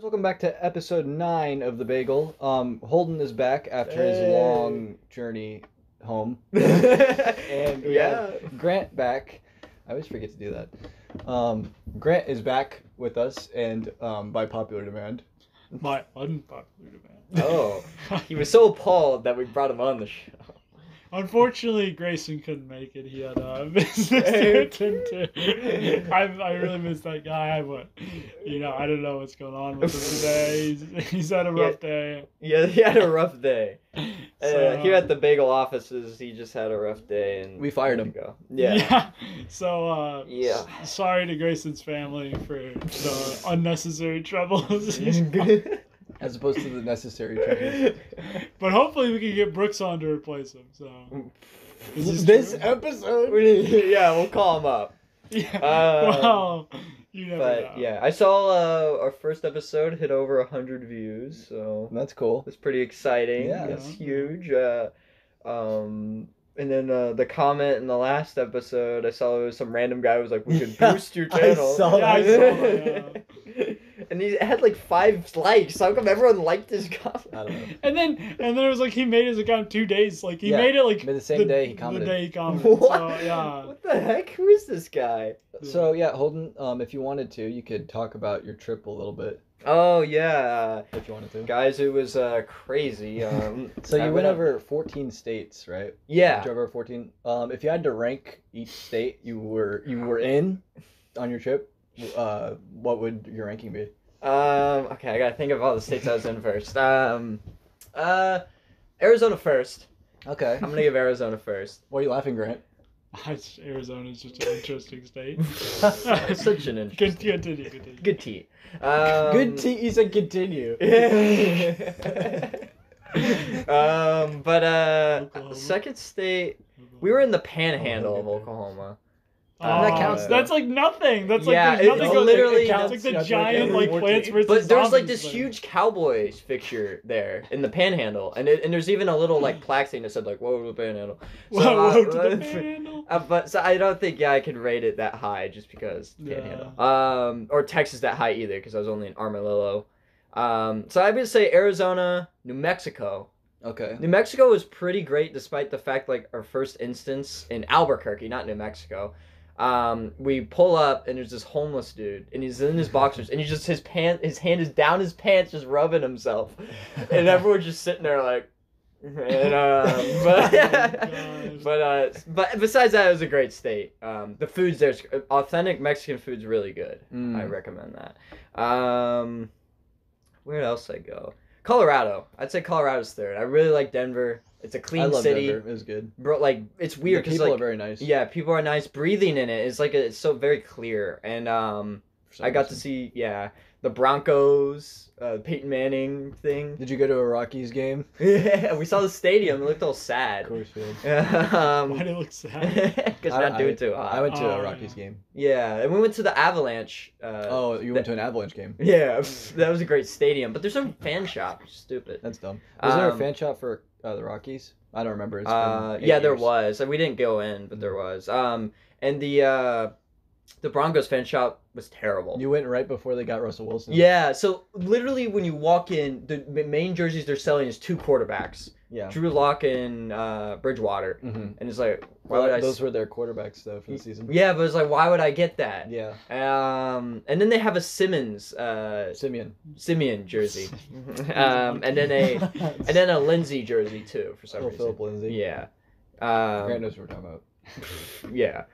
Welcome back to episode 9 of the Bagel. Holden is back after his long journey home. And we have Grant back. I always forget to do that. Grant is back with us, and by popular demand. My unpopular demand. Oh, he was so appalled that we brought him on the show. Unfortunately, Grayson couldn't make it. He had business to attend to. I really miss that guy, but I don't know what's going on with him today. He's had a rough day. Yeah, he had a rough day. So, Here at the Bagel offices, he just had a rough day, and We fired him. Go. Yeah. So sorry to Grayson's family for the unnecessary troubles. As opposed to the necessary troubles. But hopefully we can get Brooks on to replace him. So is This true? episode? Yeah, we'll call him up. Yeah. Well, you never know. But yeah, I saw our first episode hit over 100 views, so That's cool. it's pretty exciting. Yeah. It's huge. And then the comment in the last episode, I saw it was some random guy who was like, "We could boost your channel." I saw I that. saw that, And he had like 5 likes. How come everyone liked his comment? I don't know. And then it was like he made his account 2 days. Like he Yeah, made it like the same day he commented. The day he commented. What? So, yeah. What the heck? Who is this guy? So, yeah, Holden, if you wanted to, you could talk about your trip a little bit, Oh yeah, if you wanted to. guys, it was crazy. So I you went over 14 states, right? Yeah. You drove over 14. If you had to rank each state you were in on your trip, what would your ranking be? Okay, I gotta think of all the states I was in first. Arizona first. Okay. I'm gonna give Arizona first. Why are you laughing, Grant? Arizona's just an interesting state. It's such an interesting. Continue. Good tea. Good tea. He said continue. Oklahoma. Second state, we were in the panhandle of Oklahoma. That counts, That's like nothing. That's like Yeah, there's nothing. it literally It's counts. like the That's giant like like Plants vs. But there's like Zombies this thing. huge Cowboys picture there in the panhandle, and there's even a little like plaque thing that said like "Whoa to the panhandle." Whoa to the panhandle. But so I don't think I could rate it that high just because panhandle. Or Texas that high either because I was only in Armadillo. So I would say Arizona, New Mexico. Okay. New Mexico was pretty great despite the fact like our first instance in Albuquerque, not New Mexico. We pull up and there's this homeless dude and he's in his boxers and his hand is down his pants just rubbing himself, and everyone's just sitting there like, and, but besides that, it was a great state. The food's there's authentic Mexican food's really good. I recommend that. Where else I go? Colorado. I'd say Colorado's third. I really like Denver. It's a clean I love city. Denver. It was good. Bro, like it's weird The because people like are very nice. yeah, people are nice. Breathing in it is like it's so very clear, and I got to see the Broncos, Peyton Manning thing. Did you go to a Rockies game? Yeah, we saw the stadium. It looked all sad. Of course, we did. Why do it look sad? Because we're not doing too hot. I went to a Oh, Rockies yeah. game. Yeah, and we went to the Avalanche. You went to an Avalanche game. Yeah, that was a great stadium. But there's no fan shop. Which is stupid. That's dumb. Was there a fan shop for the Rockies? I don't remember. It's been 8 there years. was. We didn't go in, but there was. And the Broncos fan shop was terrible. You went right before they got Russell Wilson. Yeah, so literally when you walk in, the main jerseys they're selling is 2 quarterbacks. Yeah. Drew Lock and Bridgewater. Mm-hmm. And it's like, why would I... Those were their quarterbacks, though, for the season. Yeah, but it's like, why would I get that? Yeah. And then they have a Simmons... Simeon jersey. and then a Lindsay jersey, too, for some reason. Philip Lindsay. Yeah. Grant knows what we're talking about. Yeah.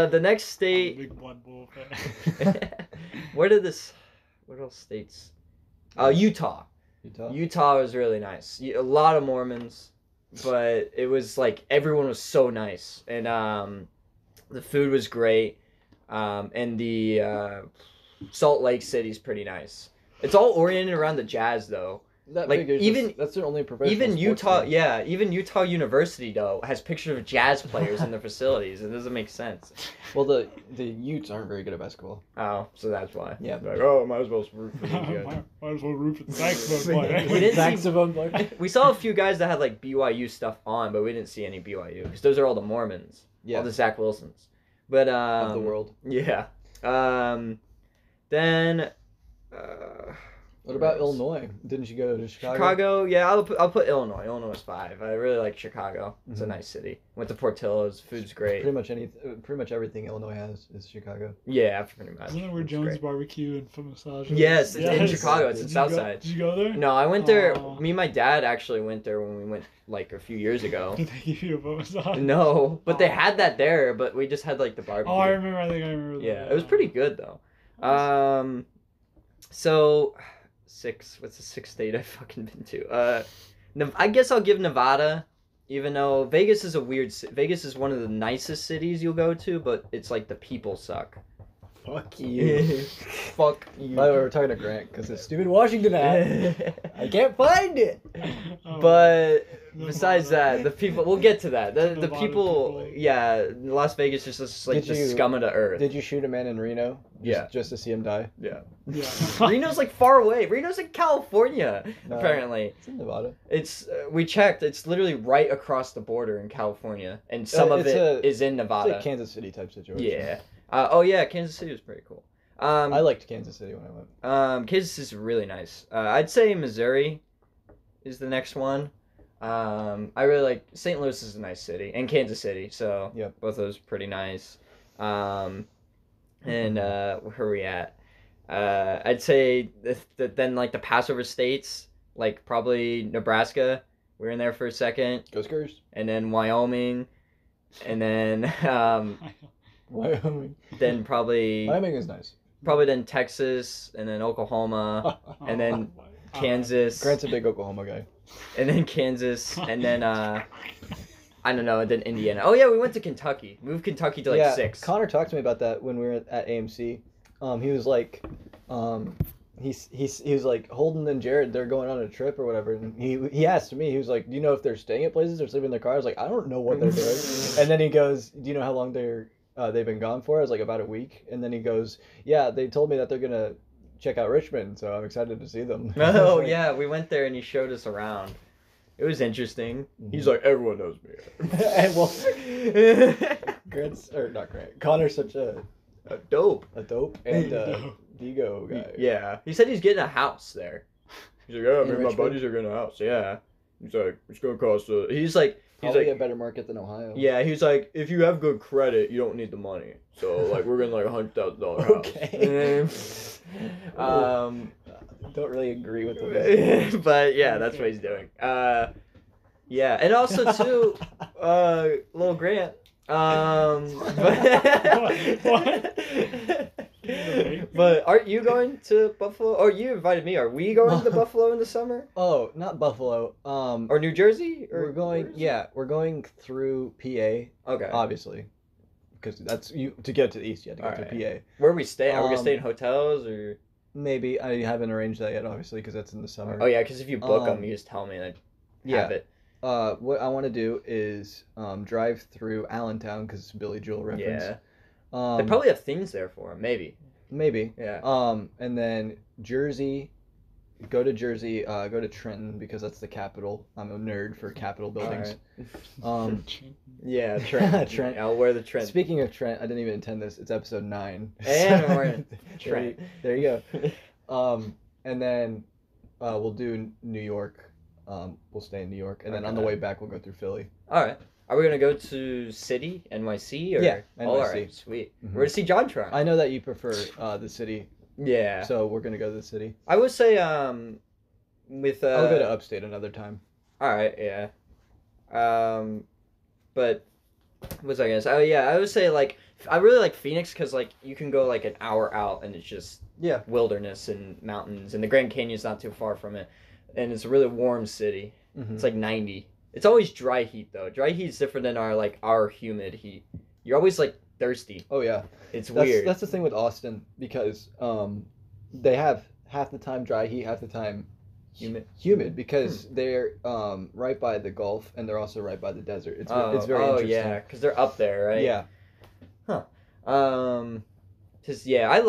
The next state... Big Blood Bowl fan. What else states? Utah. Utah was really nice. A lot of Mormons, but it was like everyone was so nice, and the food was great, and the Salt Lake City's pretty nice. It's all oriented around the Jazz though. That Like, figures, even- that's their only professional Even sports Utah, team. yeah, even Utah University though has pictures of Jazz players in their facilities. It doesn't make sense. Well, the Utes aren't very good at basketball. Oh, so that's why. Yeah. Like, oh, might as well root for these guys. Might as well root for the saxophone player. We didn't see- Saxophone player. We saw a few guys that had like BYU stuff on, but we didn't see any BYU because those are all the Mormons, all the Zach Wilsons. But of the world. yeah. Then What about Illinois? Didn't you go to Chicago? Chicago, yeah, I'll put Illinois. Illinois is 5. I really like Chicago. It's a nice city. Went to Portillo's. Food's great. Pretty much everything Illinois has is Chicago. Yeah, pretty much. Isn't that where Jones Barbecue and Foot Massage? Yes, it's in Chicago. It's in Southside. Did you go there? No, I went there. Me and my dad actually went there when we went like a few years ago. Did they give you a foot massage? No, but they had that there. But we just had like the barbecue. Oh, I remember. I think I remember. Yeah, it was pretty good though. So 6. What's the 6th state I've fucking been to? I guess I'll give Nevada, even though Vegas is Vegas is one of the nicest cities you'll go to, but it's like the people suck. Fuck you. Fuck you. By the way, we're talking to Grant because it's stupid Washington app. I can't find it. But besides that, the people. We'll get to that. The people. Yeah, Las Vegas is just like the scum of the earth. Did you shoot a man in Reno? Just to see him die. Yeah. Reno's like far away. Reno's in California. No, apparently. It's in Nevada. We checked. It's literally right across the border in California, and some of it is in Nevada. It's a Kansas City type situation. Yeah. Oh yeah, Kansas City was pretty cool. I liked Kansas City when I went. Kansas is really nice. I'd say Missouri is the next one. I really like St. Louis is a nice city, and Kansas City. So both of those are pretty nice. And where are we at? I'd say then like the Passover states, like probably Nebraska. We were in there for a second. Go Skurs. And then Wyoming, and then Wyoming. Then probably Wyoming is nice. Probably then Texas, and then Oklahoma, and then Kansas. Grant's a big Oklahoma guy. And then Kansas, and then I don't know, and then Indiana. Oh yeah, we went to Kentucky. Moved Kentucky to like 6. Connor talked to me about that when we were at AMC. He was like, he was like, Holden and Jared, they're going on a trip or whatever. And he asked me, he was like, do you know if they're staying at places or sleeping in their car? I was like, I don't know what they're doing. And then he goes, do you know how long they've been gone for? I was like, about a week. And then he goes, yeah, they told me that they're gonna check out Richmond, so I'm excited to see them. Oh yeah, we went there and he showed us around. It was interesting. He's like, everyone knows me. And well, Connor's such a dope and Digo guy. Yeah, he said he's getting a house there. He's like, yeah, me and my buddies are getting a house. Yeah, he's like, it's gonna cost. He's like a better market than Ohio. Yeah, he's like, if you have good credit, you don't need the money. So like, we're getting like $100,000 house. Okay. Don't really agree with the but yeah, that's what he's doing. Yeah, and also too, little Grant. But aren't you going to Buffalo? Or you invited me. Are we going to Buffalo in the summer? Oh, not Buffalo. Or New Jersey? Or we're going through PA. Okay. Obviously. Because that's to get to the east, you have to go through PA. Where are we staying? Are we gonna stay in hotels or? Maybe I haven't arranged that yet, obviously, because that's in the summer. Oh yeah, because if you book them, you just tell me and I have it. What I want to do is drive through Allentown because it's a Billy Joel reference. Yeah. They probably have things there for him. Maybe. Yeah. And then Jersey. Go to Jersey, go to Trenton because that's the capital. I'm a nerd for capital buildings. Right. Yeah, Trent. Trent. I'll wear the Trent. Speaking of Trent, I didn't even intend this. It's episode 9. And we're in Trent. There you go. And then we'll do New York. We'll stay in New York. And then on the way back, we'll go through Philly. All right. Are we going to go to City, NYC? Or? Yeah, NYC. All right, sweet. Mm-hmm. We're going to see JonTron. I know that you prefer the city. Yeah. So we're gonna go to the city. I would say with I'll go to upstate another time. All right, yeah. But what was I gonna say? Oh yeah, I would say like I really like Phoenix because like you can go like an hour out and it's just wilderness and mountains and the Grand Canyon's not too far from it, and it's a really warm city. Mm-hmm. It's like 90. It's always dry heat though. Dry heat is different than our humid heat. You're always like thirsty. Oh yeah. It's weird. That's the thing with Austin because they have half the time dry heat, half the time humid because they're right by the Gulf and they're also right by the desert. It's very interesting. Oh yeah, because they're up there, right? Yeah. Huh. Cause yeah, I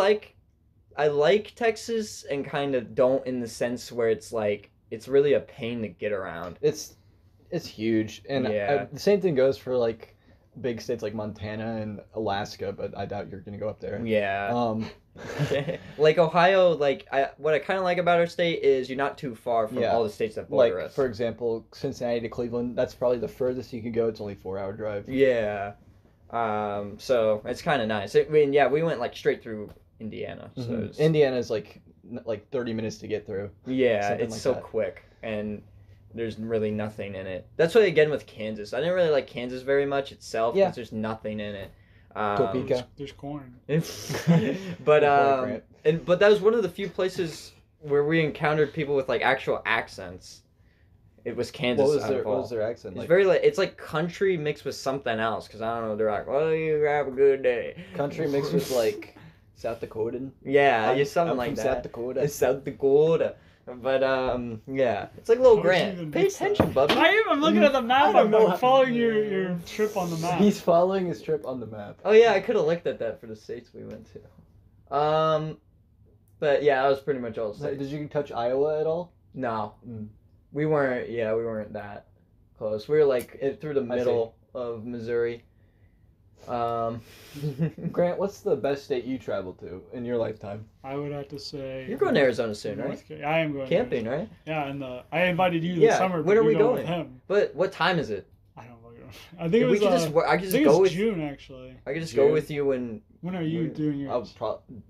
like Texas and kind of don't in the sense where it's like it's really a pain to get around. It's huge and the same thing goes for like big states like Montana and Alaska, but I doubt you're gonna go up there. Yeah. Like Ohio, what I kind of like about our state is you're not too far from all the states that border us. For example, Cincinnati to Cleveland, that's probably the furthest you can go. It's only 4-hour drive. Yeah. So it's kind of nice. I mean, yeah, we went like straight through Indiana. So Indiana's like 30 minutes to get through. Yeah, it's like so quick, and there's really nothing in it. That's what again with Kansas. I didn't really like Kansas very much itself because there's nothing in it. Topeka. There's corn. But but that was one of the few places where we encountered people with like actual accents. It was Kansas. What was their accent? It's very it's like country mixed with something else. Because I don't know, they're like, "Well, you have a good day." Country mixed with like South Dakotan. Yeah, something like that. South Dakota. South Dakota. But yeah, it's like little Grant. Pay attention, bubby. I'm looking at the map. I'm following your trip on the map. He's following his trip on the map. Oh yeah, I could have looked at that for the states we went to. But yeah, that was pretty much all states. Did you touch Iowa at all? No, we weren't. Yeah, we weren't that close. We were like through the middle of Missouri. Grant, what's the best state you traveled to in your lifetime? I would have to say you're going to Arizona soon, right? I am going camping, right? Yeah, and I invited you this summer. When are we going? With him. But what time is it? I don't know. I think it was. I could just go with June actually. I could just go with you when. When are you doing yours?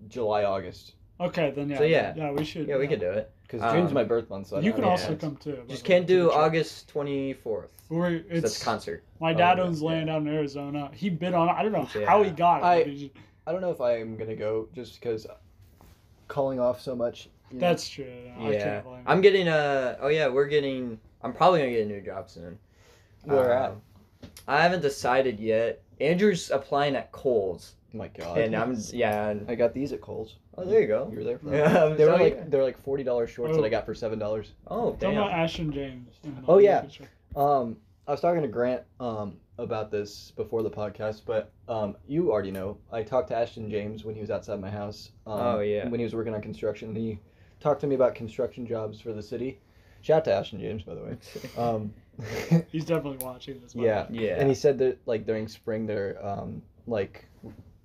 July, August. Okay, then yeah. So yeah, we should. Yeah, we could do it. Because June's my birth month, so you can also come too. Just can't do August 24th. That's concert. My dad owns land out in Arizona. He bid on it. I don't know how he got it. I don't know if I am gonna go just because calling off so much. That's true. Yeah, I'm getting I'm probably gonna get a new job soon. Where at? I haven't decided yet. Andrew's applying at Kohl's. Oh my God. And I got these at Kohl's. Oh, there you go. You were there for yeah, they're like $40 shorts that I got for $7. Oh, damn. Talking about Ashton James. Oh yeah. I was talking to Grant about this before the podcast, but you already know. I talked to Ashton James when he was outside my house. When he was working on construction. He talked to me about construction jobs for the city. Shout out to Ashton James, by the way. He's definitely watching this. Yeah. And he said that like during spring they're like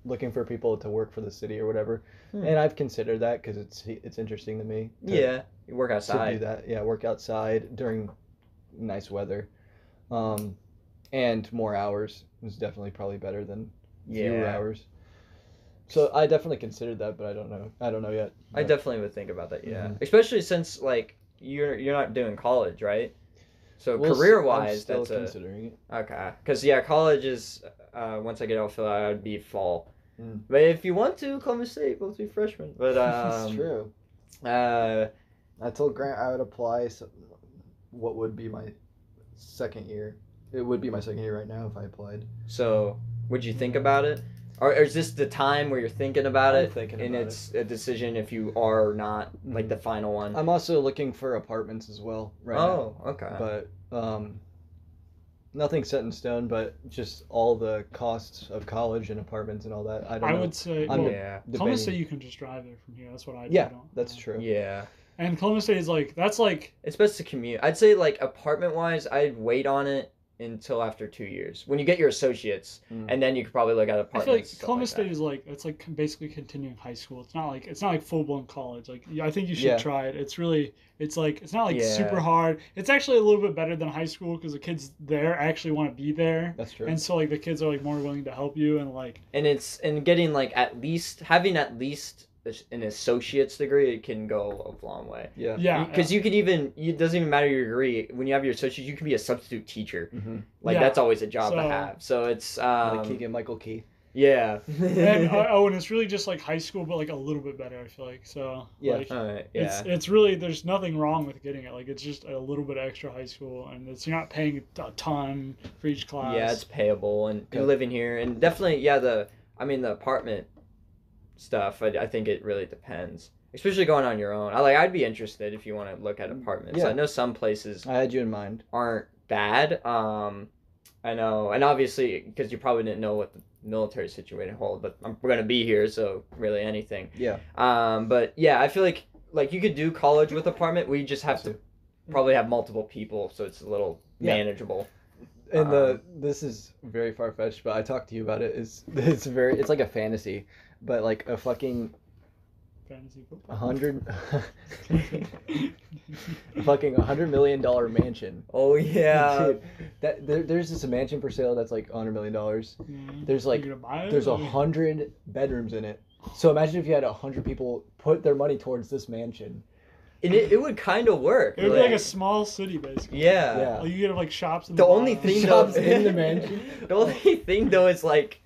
looking for people to work for the city or whatever. And I've considered that because it's interesting to me. You work outside. To do that. Yeah, work outside during nice weather. And more hours is definitely probably better than fewer hours. So I definitely considered that, but I don't know yet. I definitely would think about that, especially since like you're not doing college, right? So career-wise, I'm still considering it. Okay, because college is once I get out of Philly, I'd be fall. But if you want to, Columbus State, both be freshmen. But that's true. I told Grant I would apply. What would be my second year? It would be my second year right now if I applied. So, would you think about it? Or is this the time where you're thinking about it? It's a decision if you are or not, like the final one? I'm also looking for apartments as well right now. Oh, okay. But nothing set in stone, but just all the costs of college and apartments and all that. I don't know. I would say, Columbus State, you can just drive there from here. That's what I do. Yeah, that's true. Yeah. And Columbus State is it's best to commute. I'd say like apartment-wise, I'd wait on it until after 2 years when you get your associates, and then you could probably look at apartments. I feel like Columbus State is it's basically continuing high school. It's not like full-blown college. Like I think you should try it. It's not like super hard. It's actually a little bit better than high school because the kids there actually want to be there. That's true. And so like the kids are like more willing to help you and getting like having at least an associate's degree, it can go a long way. Yeah. Because you could it doesn't even matter your degree. When you have your associates, you can be a substitute teacher. That's always a job to have. So it's like Keegan Michael Key. Yeah. and it's really just like high school, but like a little bit better. I feel like so. Yeah. It's really there's nothing wrong with getting it. Like it's just a little bit extra high school, and you're not paying a ton for each class. Yeah, it's payable, and you're living here, and definitely the apartment stuff. I think it really depends, especially going on your own. I'd be interested if you want to look at apartments. I know some places I had you in mind aren't bad. I know, and obviously because you probably didn't know what the military situation hold, but we're gonna be here, so really anything. But I feel like you could do college with apartment. We just have to probably have multiple people, so it's a little manageable. And this is very far fetched, but I talked to you about it. It's like a fantasy, but like a fucking Fantasy football. fucking $100 million mansion. Oh yeah. Dude, there's this mansion for sale that's like $100 million. There's like there's 100 bedrooms in it. So imagine if you had 100 people put their money towards this mansion. And it would kind of work. It would be like a small city, basically. Yeah. Like you could have like shops in the only thing shops in the mansion. The only thing though is like,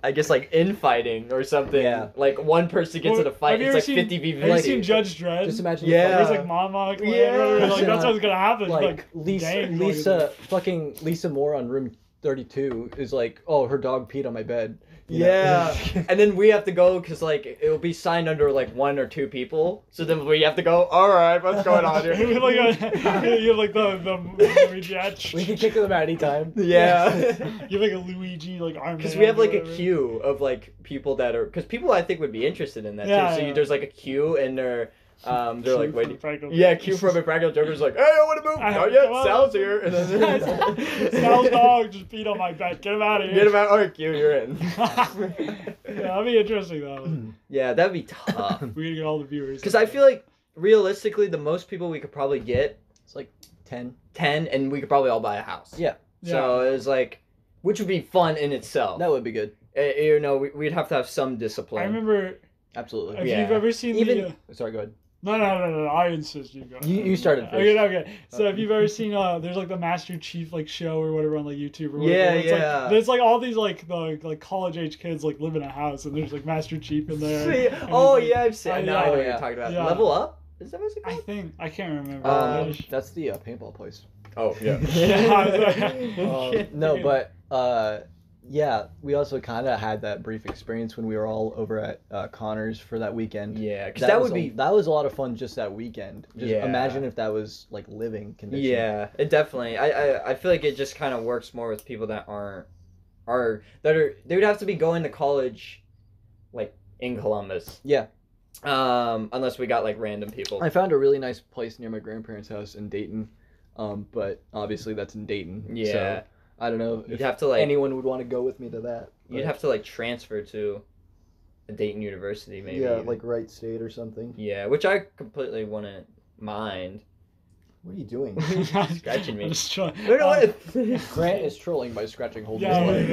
I guess like infighting or something. Yeah. Like one person gets in a fight, it's like 50 v 50. Have you seen Judge Dredd? Just imagine. Yeah. There's like Mama. Like that's what's gonna happen. Like Lisa Moore on room 32 is like, oh, her dog peed on my bed. Yeah. And then we have to go because like it'll be signed under like 1 or 2 people. So then we have to go, all right, what's going on here? You have like the Luigi. We can kick them at any time. Yeah. You have like a Luigi like arm. Because we have like a queue of like people that are, because people I think would be interested in that too. So there's like a queue and they're like waiting. Q from Impractical Joker's like, hey, I want to move. Not yet. Sal's here. And then Sal's dog just peed on my bed. Get him out of here. Get him out. All right, Q, you're in. That'd be interesting though. Yeah, that'd be tough. We gotta get all the viewers. Because I feel like realistically, the most people we could probably get, it's like 10, and we could probably all buy a house. Yeah. So it was like, which would be fun in itself. That would be good. You know, we'd have to have some discipline. I remember. Absolutely. If you've ever seen sorry, go ahead. No. I insist you go. You started first. Okay. So if you've ever seen, there's like the Master Chief like show or whatever on like YouTube or whatever. Yeah. There's like all these like the college age kids like live in a house and there's like Master Chief in there. I've seen. I know what you're talking about. Yeah. Level Up? Is that what's it called? I can't remember. That's the paintball place. Oh yeah. No, but yeah, we also kind of had that brief experience when we were all over at Connor's for that weekend. Yeah, because that was a lot of fun just that weekend. Imagine if that was like living condition. Yeah, it definitely. I feel like it just kind of works more with people that they would have to be going to college, like in Columbus. Yeah. Unless we got like random people. I found a really nice place near my grandparents' house in Dayton, but obviously that's in Dayton. Yeah. So I don't know if have to, like, anyone would want to go with me to that. But you'd have to like transfer to a Dayton University maybe. Yeah, like Wright State or something. Yeah, which I completely wouldn't mind. What are you doing? Scratching me. I'm just trying. Grant is trolling by scratching Holden's leg.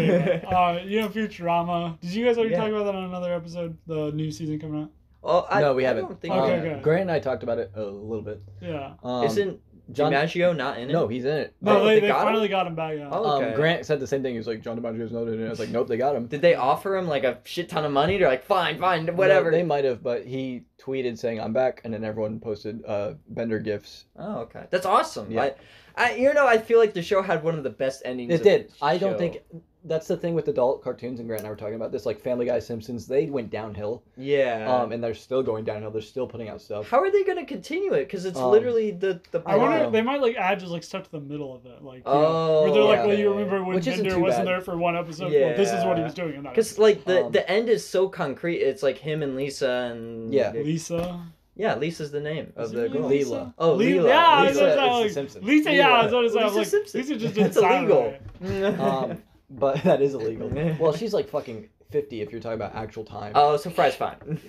You know Futurama. Did you guys already talk about that on another episode? The new season coming out? Oh, no, we haven't. Okay. Grant and I talked about it a little bit. Yeah. Isn't John DiMaggio not in it? No, he's in it. No, they finally got him back. Yeah. Oh, okay. Grant said the same thing. He was like, John DiMaggio's not in it. I was like, nope, they got him. Did they offer him like a shit ton of money? They're like, fine, whatever. No, they might have, but he tweeted saying, I'm back, and then everyone posted Bender gifs. Oh, okay. That's awesome. Yeah. I feel like the show had one of the best endings. It did. I don't think... That's the thing with adult cartoons, and Grant and I were talking about this, like Family Guy, Simpsons, they went downhill. Yeah. And they're still going downhill. They're still putting out stuff. How are they going to continue it? Because it's literally the I wonder if they might like add just like stuff to the middle of it. Like, where they're like, well, you remember when Which Bender wasn't there for one episode? Yeah. Well, this is what he was doing in that Because like the end is so concrete. It's like him and Lisa and... Yeah. Lisa? Yeah, Lisa's the name of the girl. Leela. Oh, Leela. Yeah, Lisa. it's Simpsons. Lisa, yeah, I was going to say. Lisa just didn't sound illegal. But that is illegal. Well, she's like fucking 50 if you're talking about actual time. Oh, so Fry's fine.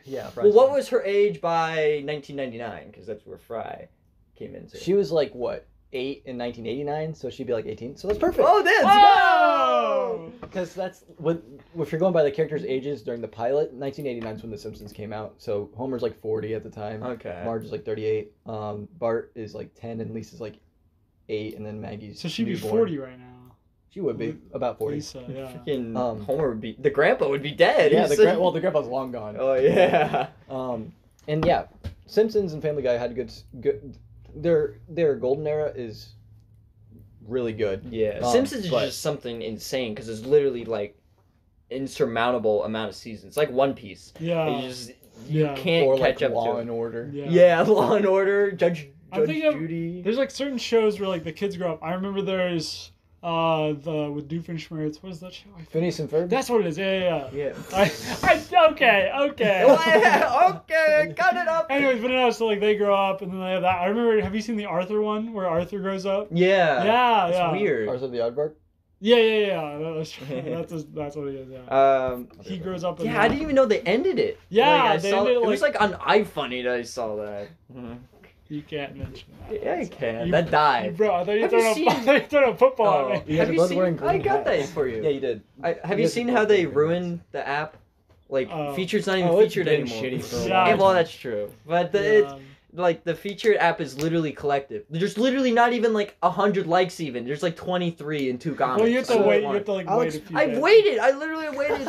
Yeah, Fry's Well, what fine. was her age by 1999? Because that's where Fry came into. She was like, what, 8 in 1989? So she'd be like 18. So that's perfect. Oh, that's go! Because that's what, if you're going by the characters' ages during the pilot, 1989 is when The Simpsons came out. So Homer's like 40 at the time. Okay. Marge is like 38. Bart is like 10, and Lisa's like 8, and then Maggie's So she'd be newborn. 40 right now. She would be about 40. Lisa, yeah. Freaking Homer would be... The grandpa would be dead. Yeah, the grandpa's long gone. Oh, yeah. And yeah, Simpsons and Family Guy had good... Their golden era is really good. Yeah. Simpsons is just something insane because it's literally like insurmountable amount of seasons. It's like One Piece. Yeah. You can't or catch like up Law to and Order. Yeah, Law and Order, Judge I'm thinking Judy. There's like certain shows where like the kids grow up. I remember there's with Doofenshmirtz. What is that show? Phineas and Ferb? That's what it is. Yeah. Yeah. Okay. Okay, cut it up. Anyways, but no, so like they grow up and then they have that. I remember. Have you seen the Arthur one where Arthur grows up? Yeah. It's Yeah. weird. Arthur the Aardvark? Yeah. That's what he is. Yeah. He grows up. Yeah, I didn't even know they ended it. Yeah, I they saw ended it it was like- like on iFunny that I saw that. You can't mention that. Yeah, you can. You- That died. Bro, I thought you Have threw you a seen- football Oh, at me. You guys have are you both seen? wearing green I got hats. that for you. Yeah, you did. Have you seen how they ruined the app? Like feature's not even Oh, it's featured been anymore. shitty for a Yeah. while. Well, that's true. But it's like the featured app is literally collective. There's literally not even like 100 likes even. There's like 23 in 2 comments. Well, you have to So wait. it's You one. have to like Alex, wait a few I days. waited. I literally waited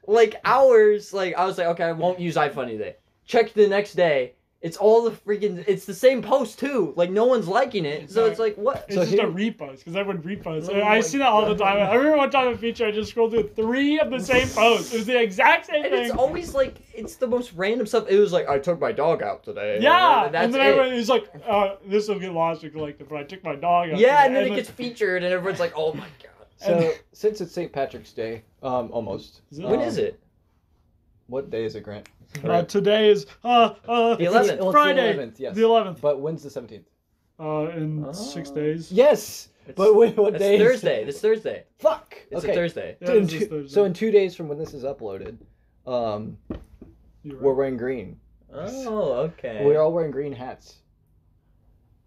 like hours. Like I was like, okay, I won't use iFunny today. Check the next day. It's all the freaking. It's the same post too. Like no one's liking it. So it's like what? It's So just here- a repost because everyone reposts. Oh I my see that all the God. time. I remember one time in feature I just scrolled through 3 of the same posts. It was the exact same And thing. it's always like it's the most random stuff. It was like I took my dog out today. Yeah, and that's and then it. everyone is like, "This will get lost in collective." But I took my dog out. Yeah, today. and then it like- gets featured, and everyone's like, "Oh my god!" So, since it's St. Patrick's Day, almost. Is it? When is it? What day is it, Grant? Today is The 11th. Well, it's Friday, the 11th, yes. the 11th. But when's the 17th? In Oh. 6 days. Yes! But what It's day is Thursday. This Thursday. Fuck! It's okay. a Thursday. Yeah, In this is two- Thursday. so in 2 days from when this is uploaded, You're we're right. wearing green. Oh, okay. We're all wearing green hats.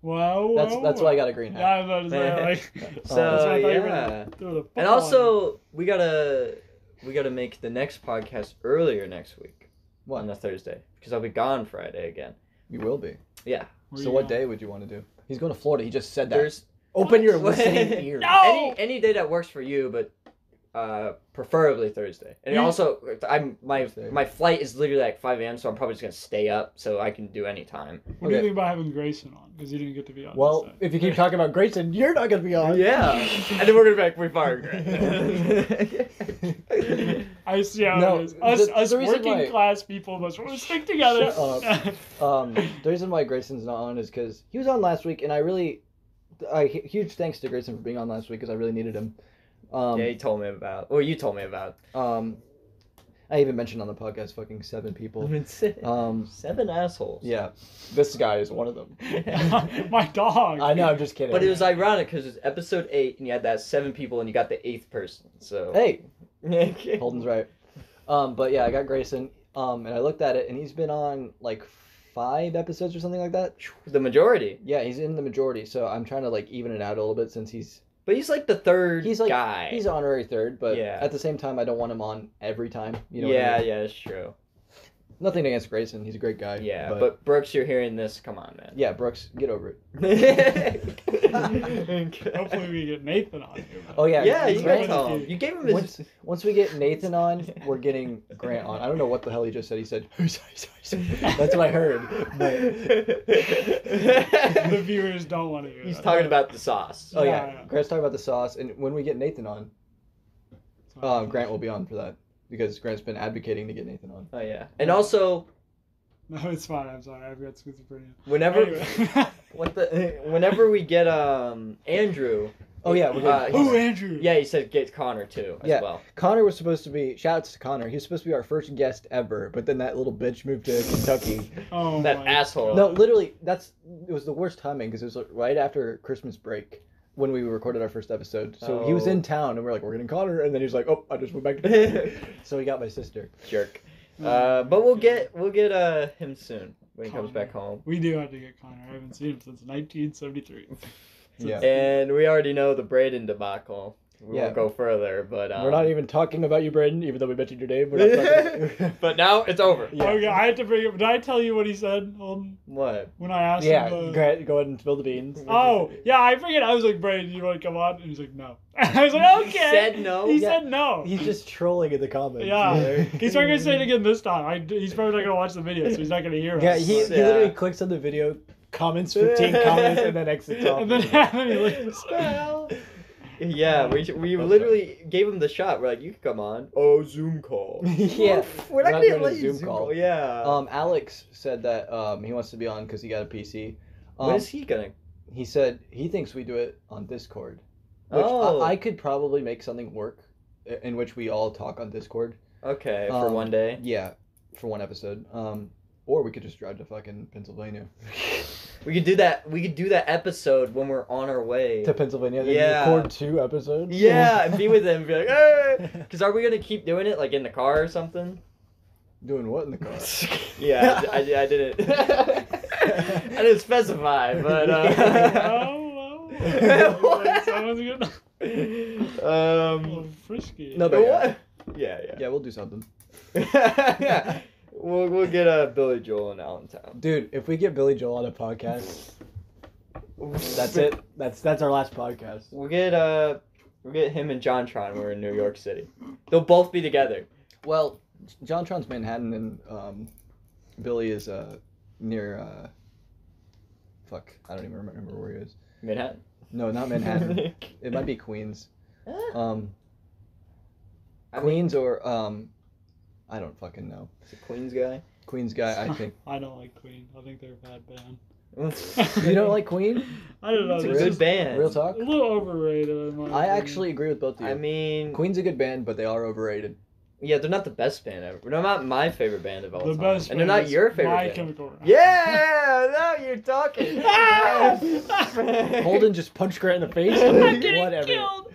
Wow. That's why I got a green Yeah, I hat. was about to say, like, So that's why I thought you were yeah, gonna throw the football and also we gotta make the next podcast earlier next week on the Thursday because I'll be gone Friday again. You will be. Yeah. Where So you what going? day would you want to do? He's going to Florida. He just said that. There's Open your What? listening ears. No! any day that works for you, but preferably Thursday. And You- also, my Thursday. flight is literally like 5 a.m., so I'm probably just gonna stay up so I can do any time. What do you Okay. think about having Grayson on? Because he didn't get to be on. Well, this day. if you keep talking about Grayson, you're not going to be on. Yeah, and then we're gonna be like, we fired I see how No, it is. Us, the us reason working why- class people must stick together. Shut The reason why Grayson's not on is because he was on last week, and huge thanks to Grayson for being on last week because I really needed him. Yeah, you told me about. Or you told me about. I even mentioned on the podcast fucking 7 people. 7 assholes. Yeah, this guy is one of them. My dog. I know, I'm just kidding. But it was ironic because it's episode 8 and you had that 7 people and you got the 8th person. So. Hey, Holden's right. But yeah, I got Grayson. And I looked at it, and he's been on like 5 episodes or something like that. The majority. Yeah, he's in the majority. So I'm trying to like even it out a little bit since he's But he's like the third like guy. He's honorary third, but Yeah. at the same time, I don't want him on every time. You know? what yeah, I mean? yeah, that's true. Nothing against Grayson. He's a great guy. Yeah, but Brooks, you're hearing this. Come on, man. Yeah, Brooks, get over it. Hopefully we get Nathan on here. Oh yeah. Yeah, you Grant- can tell him. You gave him his. Once we get Nathan on, we're getting Grant on. I don't know what the hell he just said. He said, sorry. That's what I heard. The viewers don't want to hear He's that. talking about the sauce. Oh yeah. Yeah. Grant's talking about the sauce, and when we get Nathan on, Grant will be on for that because Grant's been advocating to get Nathan on. Oh yeah, and also No, it's fine. I'm sorry. I've got schizophrenia. whenever Anyway. whenever we get Andrew. Oh yeah, we're getting Oh, Andrew. Yeah, he said get Connor too as Yeah. well. Connor was supposed to be. Shoutouts to Connor. He was supposed to be our first guest ever, but then that little bitch moved to Kentucky. Oh, That my asshole. God. No, literally, it was the worst timing because it was right after Christmas break when we recorded our first episode. So he was Oh. in town, and we're like, we're getting Connor, and then he was like, oh, I just moved back to Kentucky. So he got my sister. Jerk. But we'll get him soon when he comes Connor. back home. We do have to get Connor. I haven't seen him since 1973. Yeah. And we already know the Braden debacle. We Yeah. won't go further, but We're not even talking about you, Braden, even though we mentioned your name. We're not talking about you. But now it's over. Yeah. Okay, I had to bring it. Did I tell you what he said, Holden? What? When I asked Yeah, him. go ahead and spill the beans. Oh, yeah, I figured. I was like, Brayden, you want to come on? And he's like, no. I was like, okay. He said no? He Yeah. said no. He's just trolling in the comments. Yeah. you know? He's probably going to say it again this time. He's probably not going to watch the video, so he's not going to hear Yeah, us. he Yeah. literally clicks on the video, comments 15 comments, and then exits off. And then he leaves. Yeah, we literally gave him the shot. We're like, you can come on. Oh, Zoom call. Yeah. We're not We're not gonna doing a let you Zoom call. Yeah. Alex said that he wants to be on because he got a PC. When is he gonna? He said he thinks we do it on Discord. Which Oh. I could probably make something work in which we all talk on Discord. Okay, for one day. Yeah, for one episode. Or we could just drive to fucking Pennsylvania. We could do that. We could do that episode when we're on our way To Pennsylvania, Yeah. and record 2 episodes. Yeah, and be with them. And be like, hey! Because are we gonna keep doing it like in the car or something? Doing what in the car? Yeah, I didn't. I didn't specify, but. What? Someone's gonna. Frisky. No, but What? Yeah. Yeah, we'll do something. Yeah. We'll get Billy Joel in Allentown. Dude, if we get Billy Joel on a podcast, that's it. That's our last podcast. We'll get him and JonTron when we're in New York City. They'll both be together. Well, JonTron's Manhattan, and Billy is near. Fuck, I don't even remember where he is. Manhattan. No, not Manhattan. It might be Queens. I Queens or I don't fucking know. It's a Queens guy. Queens guy, I think. I don't like Queen. I think they're a bad band. You don't like Queen? I don't know. It's a they're good just band. Real talk? A little overrated. In my I opinion. actually agree with both of you. I mean, Queen's a good band, but they are overrated. yeah, they're not the best band ever. They're not my favorite band of all The time. best And they're band not is your favorite My band. Chemical Romance. Yeah, now you're talking. Holden just punched Grant in the face. I'm getting Whatever. killed.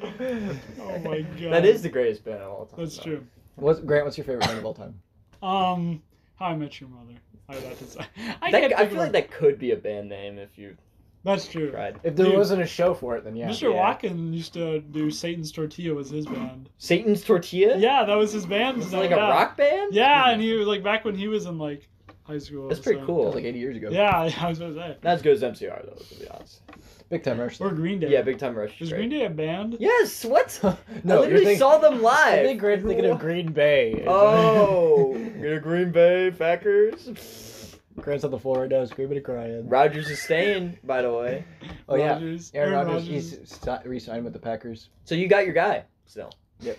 Oh my god. That is the greatest band of all time. That's true. Grant, what's your favorite band of all time? How I Met Your Mother. I would have to say. I feel like that could be a band name if you That's true. tried. If there Dude. wasn't a show for it, then yeah. Mr. Yeah. Walken used to do Satan's Tortilla was his band. Satan's Tortilla? Yeah, that was his band. It's like a rock band? Yeah, and he was like back when he was in like high school. That's pretty That cool. was like 80 years ago. Yeah, I was gonna say. Not as good as MCR though, to be honest. Big Time Rush. Or Green Day. Yeah, Big Time Rush. Was straight. Green Day a band? Yes, what? No, I you're literally thinking- saw them live. I think Grant's thinking of Green Bay. Oh, the Green Bay Packers. Grant's on the floor right now, screaming and crying. Rodgers is staying, by the way. Oh yeah, Rodgers. Aaron Aaron Rodgers. Rodgers. He's re-signed with the Packers. So you got your guy still. Your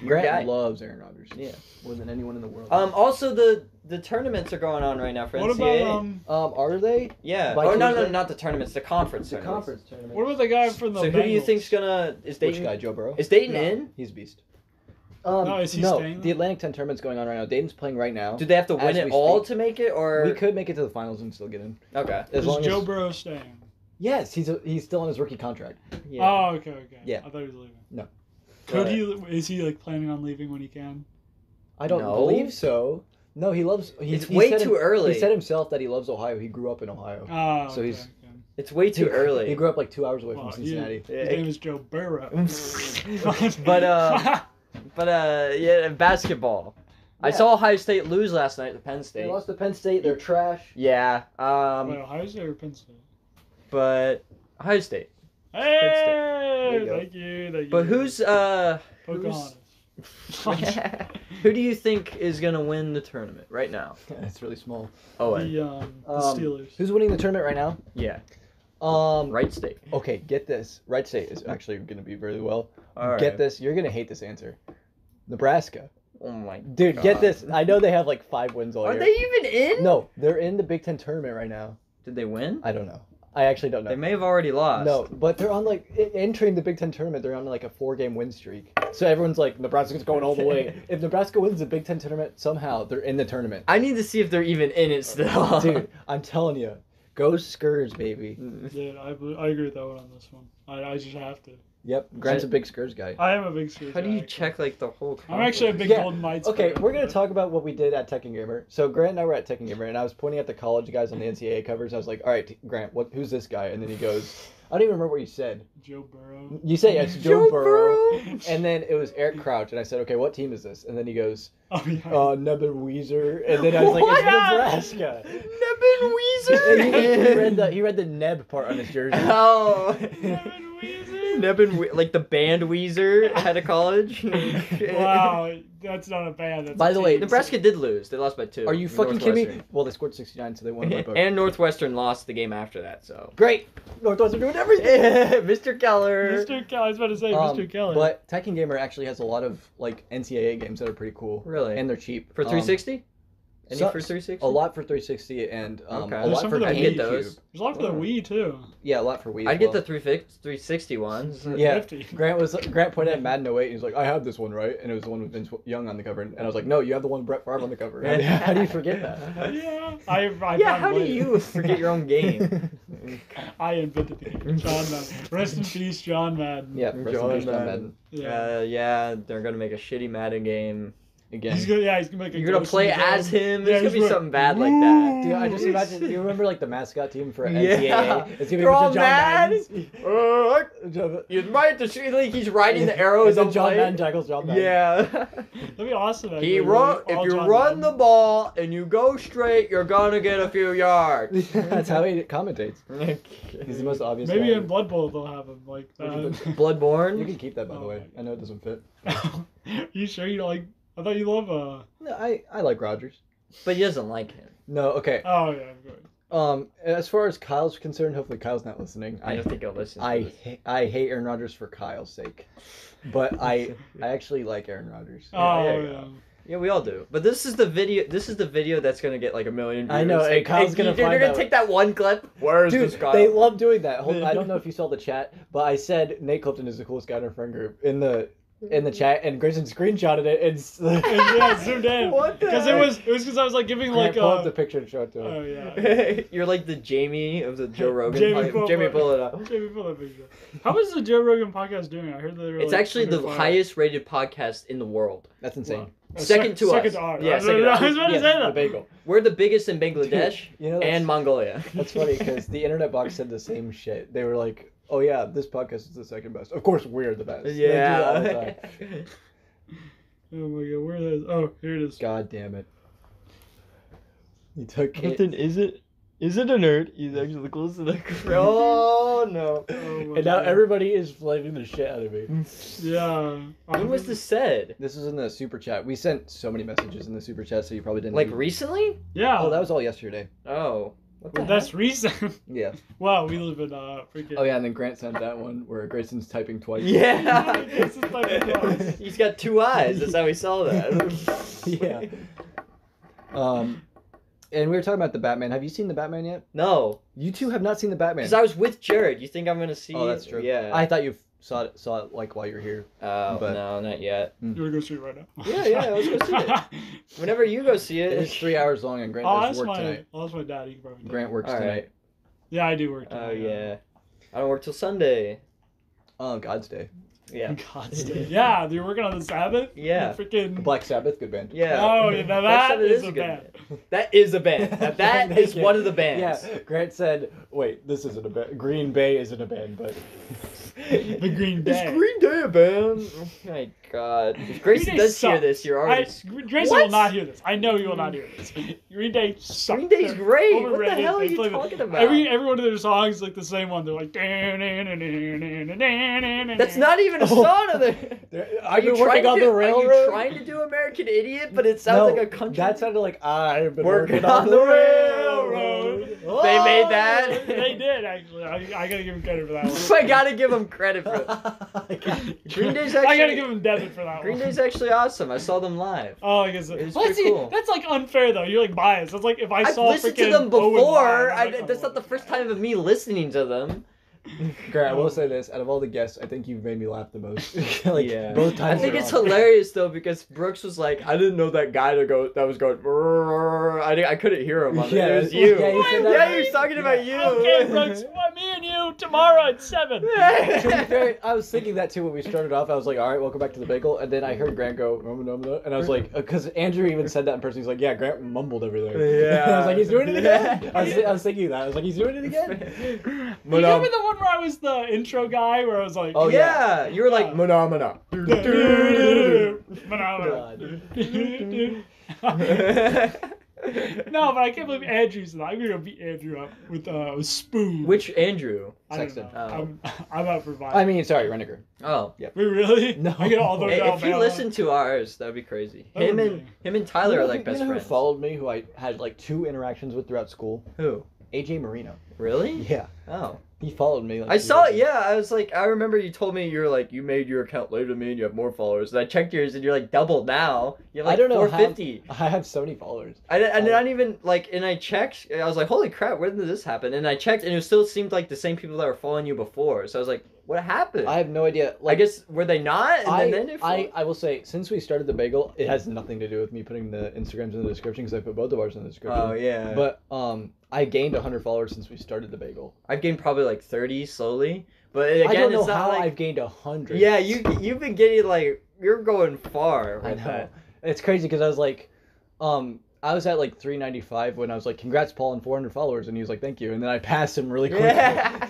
Grant guy. loves Aaron Rodgers. Yeah. More than anyone in the world. Also the tournaments are going on right now for What NCAA. about Are they? Yeah. By Oh no, Tuesday? not the tournaments, the conference. The tournaments. conference tournament. what about the guy from the So who do you Bengals? think's gonna is Which Dayton? guy, Joe Burrow? Is Dayton Yeah. in? He's a beast. No, is he staying the there? Atlantic 10 tournament's going on right now. Dayton's playing right now. Do they have to win As it we all speak. to make it, or We could make it to the finals and still get in. Okay. As Is long Joe as Burrow staying? yes, he's still on his rookie contract. Yeah. Oh, okay. Yeah. I thought he was leaving. No. Could But- he? Is he like planning on leaving when he can? I don't No. believe so. No, he loves. It's way said too early. He said himself that he loves Ohio. He grew up in Ohio. Oh, So okay, he's- okay. It's way too early. He grew up like 2 hours away Well, from Cincinnati. His name is Joe Burrow. But yeah, basketball. I Yeah. saw Ohio State lose last night to Penn They State. lost to Penn State. They're trash. Yeah. Wait, Ohio State or Penn State? But Ohio State. Hey, you go. thank you. But who's Pocahontas? who do you think is gonna win the tournament right now? It's really small. Owen. The Um, Steelers. Who's winning the tournament right now? Yeah. Right. Right State. Okay, get this. Right State is actually going to be really well. All right. Get this. You're going to hate this answer. Nebraska. Oh my. Dude, God. get this. I know they have like 5 wins all Are year. they even in? No, they're in the Big Ten tournament right now. Did they win? I don't know. I actually don't know. They may have already lost. No, but they're on like entering the Big Ten tournament. They're on like a 4-game win streak. So everyone's like, Nebraska's going all the way. If Nebraska wins the Big Ten tournament, somehow they're in the tournament. I need to see if they're even in it still. Dude, I'm telling you, go Skurs, baby. Dude, I agree with that one on this one. I just have to. Yep, Grant's a big Skurs guy. I am a big Steelers How do you guy. check like the whole? I'm actually a big Yeah, Golden Knights Okay, fan, we're gonna but- talk about what we did at Tech and Gamer. So Grant and I were at Tech and Gamer, and I was pointing at the college guys on the NCAA covers. I was like, "All right, Grant, who's this guy?" And then he goes, "I don't even remember what you said." Joe Burrow. You say it's Joe Joe Burrow, Burrow. and then it was Eric Crouch, and I said, "Okay, what team is this?" And then he goes, Oh yeah. Nebuchadnezzar, and then I was like, What? "It's Nebraska." Nebuchadnezzar. And he read the Neb part on his jersey. Oh. Nevin Weezer. Like the band Weezer out of college. Wow, that's not a band. That's By a the way, team. Nebraska did lose. They lost by 2. Are you fucking kidding me? Well, they scored 69, so they won by both. And Northwestern lost the game after that. So Great, Northwestern doing everything. Mr. Keller. Mr. Keller. I was about to say Mr. Keller. But Tekken Gamer actually has a lot of like NCAA games that are pretty cool. Really? And they're cheap. For 360? Any So- for 360? A lot for 360 and Okay. a There's lot some for for the I'd get Wii. those. GameCube. There's a lot for the Wii too. Yeah, a lot for Wii. I'd as get well. the 360 ones. Yeah, 50. Grant pointed at Madden 08 and he's like, I have this one, right? And it was the one with Vince Young on the cover. And I was like, no, you have the one with Brett Favre on the cover. How do you forget that? Yeah. Yeah, how do you forget your own game? I invented the game. John Madden. Rest in peace, John Madden. Yeah, rest in peace, John Madden. Yeah, they're gonna make a shitty Madden game. Again. He's gonna make a You're gonna ghost play in the as game. him. Yeah, It's gonna he's be gonna- something bad like that. Dude, I just imagine. Do you remember like the mascot team for Yeah. NCAA? It's gonna be They're all John mad. Madden. You're right. Like he's riding the arrows. And then on John play. Madden tackles John Madden. Yeah. That'd be awesome. He actually. run. If All you John run the Madden. ball and you go straight, you're gonna get a few yards. That's how he commentates. He's the most obvious. Maybe guy. in Blood Bowl they'll have him like that. You Bloodborne. can keep that, by the way. I know it doesn't fit. You sure you don't like? I thought you love No, I like Rodgers. But he doesn't like him. No, okay. Oh yeah, good. As far as Kyle's concerned, hopefully Kyle's not listening. I don't think he'll listen. To I this. I hate Aaron Rodgers for Kyle's sake, but I actually like Aaron Rodgers. Oh there you yeah. go. Yeah, we all do. But this is the video. This is the video that's gonna get like 1 million views. I know, and Kyle's gonna You're find gonna out. take that one clip. Where is Dude, this guy? they love doing that. I don't know if you saw the chat, but I said Nate Clifton is the coolest guy in our friend group in the chat, and Grayson screenshotted it and Yeah, zoomed in. What the Because heck? it was because I was like giving Grant, like pull up the picture and show it to him. Oh yeah. You're like the Jamie of the Joe Rogan. Jamie, Jamie, pull it up. Jamie, pull that picture. How is the Joe Rogan podcast doing? I heard that they were It's like, actually the under fire. highest rated podcast in the world. That's insane. Wow. Second to second us. To ours. Yeah, I was second to I was us. about to Yes, say the that. bagel. We're the biggest in Bangladesh You know, that's- and Mongolia. That's funny because the internet box said the same shit. They were like, "Oh yeah, this podcast is the second best. Of course, we're the best." They do that all the Yeah. time. Oh my god, where is? Oh, here it is. God damn it! You took it. Clifton isn't a nerd. He's actually close to the Oh no. Oh my And now God. everybody is flaming the shit out of me. Yeah. When was this said? This is in the super chat. We sent so many messages in the super chat, so you probably didn't. Like read- recently? Yeah. Oh, that was all yesterday. Oh. What the Well, that's recent. Yeah. Wow, we live in freaking. Oh yeah, and then Grant sent that one where Grayson's typing twice. Yeah. This is typing twice. He's got 2 eyes. That's how we saw that. Yeah. And we were talking about the Batman. Have you seen the Batman yet? No. You two have not seen the Batman. Because I was with Jared. You think I'm gonna see? Oh, that's true. Yeah. I thought you saw it like while you were here. Oh but- no, not yet. You wanna go see it right now? Yeah, let's go see it. Whenever you go see it, It's 3 hours long, and Grant I'll does ask work my tonight. dad. He can probably. Grant works All right. tonight. Yeah, I do work. Oh tonight, yeah. I don't work till Sunday. Oh, God's Day. Yeah. God's day. Yeah, you're working on the Sabbath. Yeah. Freaking. Black Sabbath, good band. Yeah. Oh, yeah, now Black that Sabbath is a a good band. That is a band. Now that is one of the bands. Yeah, Grant said, wait, this isn't a band. Green Bay isn't a band, but... The Green Day. Is Green Day a band? Oh my god. If Grayson Day does hear sucks. this, you're already... Grayson What? will not hear this. I know you will not hear this. Green Day sucks. Green Day's They're great. What the overrated. hell are They you play the- talking about? Every one of their songs is like the same one. They're like. That's not even a song of the... Are you working on the Are railroad? you trying to do American Idiot? But it sounds like a country... That sounded like I've been Working on the railroad. They made that. They did actually. I gotta give him credit for that one. I gotta give them credit for it. Green Day's actually... I gotta give him debit for that Green one. Day's actually awesome. I saw them live. Oh, I guess It was well, pretty see, cool. that's like unfair though. You're like biased. That's like if I I've saw listened to freaking them Owen before. live, I'm like, That's oh, not the first time of me listening to them. Grant, I will say this. Out of all the guests, I think you've made me laugh the most. Like, both I times. think you're it's on. hilarious though because Brooks was like, I didn't know that guy that was going. I couldn't hear him. Yeah, It was you. yeah, you said that. Yeah, he was talking about you. Okay, Brooks. Well, me and you tomorrow at 7. To be fair, I was thinking that too when we started off. I was like, all right, welcome back to the bagel. And then I heard Grant go, "Nom, nom, nom," and I was like, because Andrew even said that in person. He's like, yeah, Grant mumbled everything. Yeah. I was like, he's doing it again? I was thinking that. I was like, he's doing it again? You remember the one where I was the intro guy where I was like, Oh, yeah. You were like, Yeah. Phenomena. No, but I can't believe Andrew's not. I'm gonna beat Andrew up with a spoon. Which Andrew? I don't Sexton. know. Oh. I'm out for violence. I mean, sorry, Rennegar. Oh. Wait, really? No. I get all those Hey, out, if you man. listen to ours, that'd be crazy. That would Him and Tyler are like You best know friends. who followed me, who I had like 2 interactions with throughout school? Who? AJ Marino. Really? Yeah. Oh. He followed me. Like, I saw it, yeah. I was like, I remember you told me you're like, you made your account later than me and you have more followers. And I checked yours and you're like double now. You have like I don't know 450. I have so many followers. I didn't even, like, and I checked, I was like, holy crap, when did this happen? And I checked and it still seemed like the same people that were following you before. So I was like, what happened? I have no idea. Like, I guess, were they not? And then it I will say, since we started the bagel, it has nothing to do with me putting the Instagrams in the description because I put both of ours in the description. Oh, yeah. But I gained 100 followers since we started the bagel. I've gained probably like 30 slowly. But again, I don't know it's not how like... I've gained 100. Yeah, you've been getting like, you're going far with I know. that. It's crazy because I was like, I was at like 395 when I was like, congrats, Paul, on 400 followers. And he was like, thank you. And then I passed him really quickly. Yeah.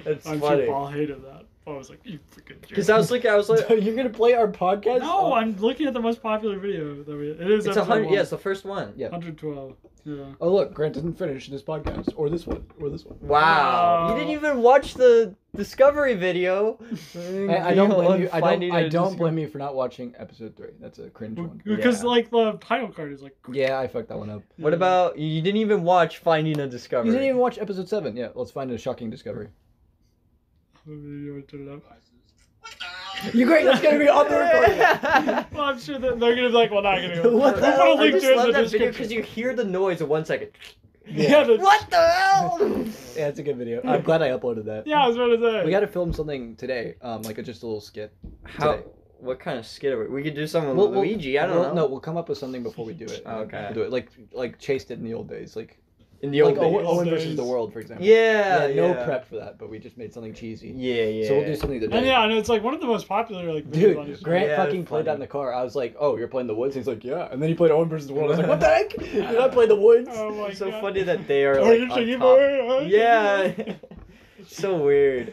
That's I'm funny. sure Paul hated that. Paul was like, you freaking jerk. Because I was like, You're going to play our podcast? No, I'm looking at the most popular video that we. It is. It's 100. Yeah, it's the first one. Yeah. 112. Yeah. Oh, look, Grant didn't finish this podcast. Or this one. Or this one. Wow. You didn't even watch the Discovery video. I don't blame you. I don't blame you for not watching episode 3. That's a cringe one. Because Yeah. like the title card is like. Yeah, I fucked that one up. What about, you didn't even watch Finding a Discovery? You didn't even watch episode 7. Yeah, let's find a shocking discovery. You turn it up. You're great. That's gonna be on the recording. Well, I'm sure that they're gonna be like, well, not gonna go. What We'll the put a hell? I link just to it in love the that video description. because you hear the noise in 1 second. Yeah. What the hell? Yeah, it's a good video. I'm glad I uploaded that. Yeah, I was about to say. We got to film something today, like just a little skit. How? Today. What kind of skit are we? We could do something with Luigi. I don't know. No, we'll come up with something before we do it. Okay. We'll do it like Chase did in the old days, like In the old like days. Owen versus days. the world, for example. Yeah, No yeah. prep for that, but we just made something cheesy. Yeah. So we'll do something today. And yeah, and it's like one of the most popular like videos on Dude, YouTube. Grant Yeah, fucking it's played that in funny. the car. I was like, "Oh, you're playing the woods?" He's like, "Yeah." And then he played Owen versus the world. I was like, "What the heck? Did I play the woods?" Oh my It's so God. funny that they are Oh, like you're on singing top. for it? Yeah. So weird.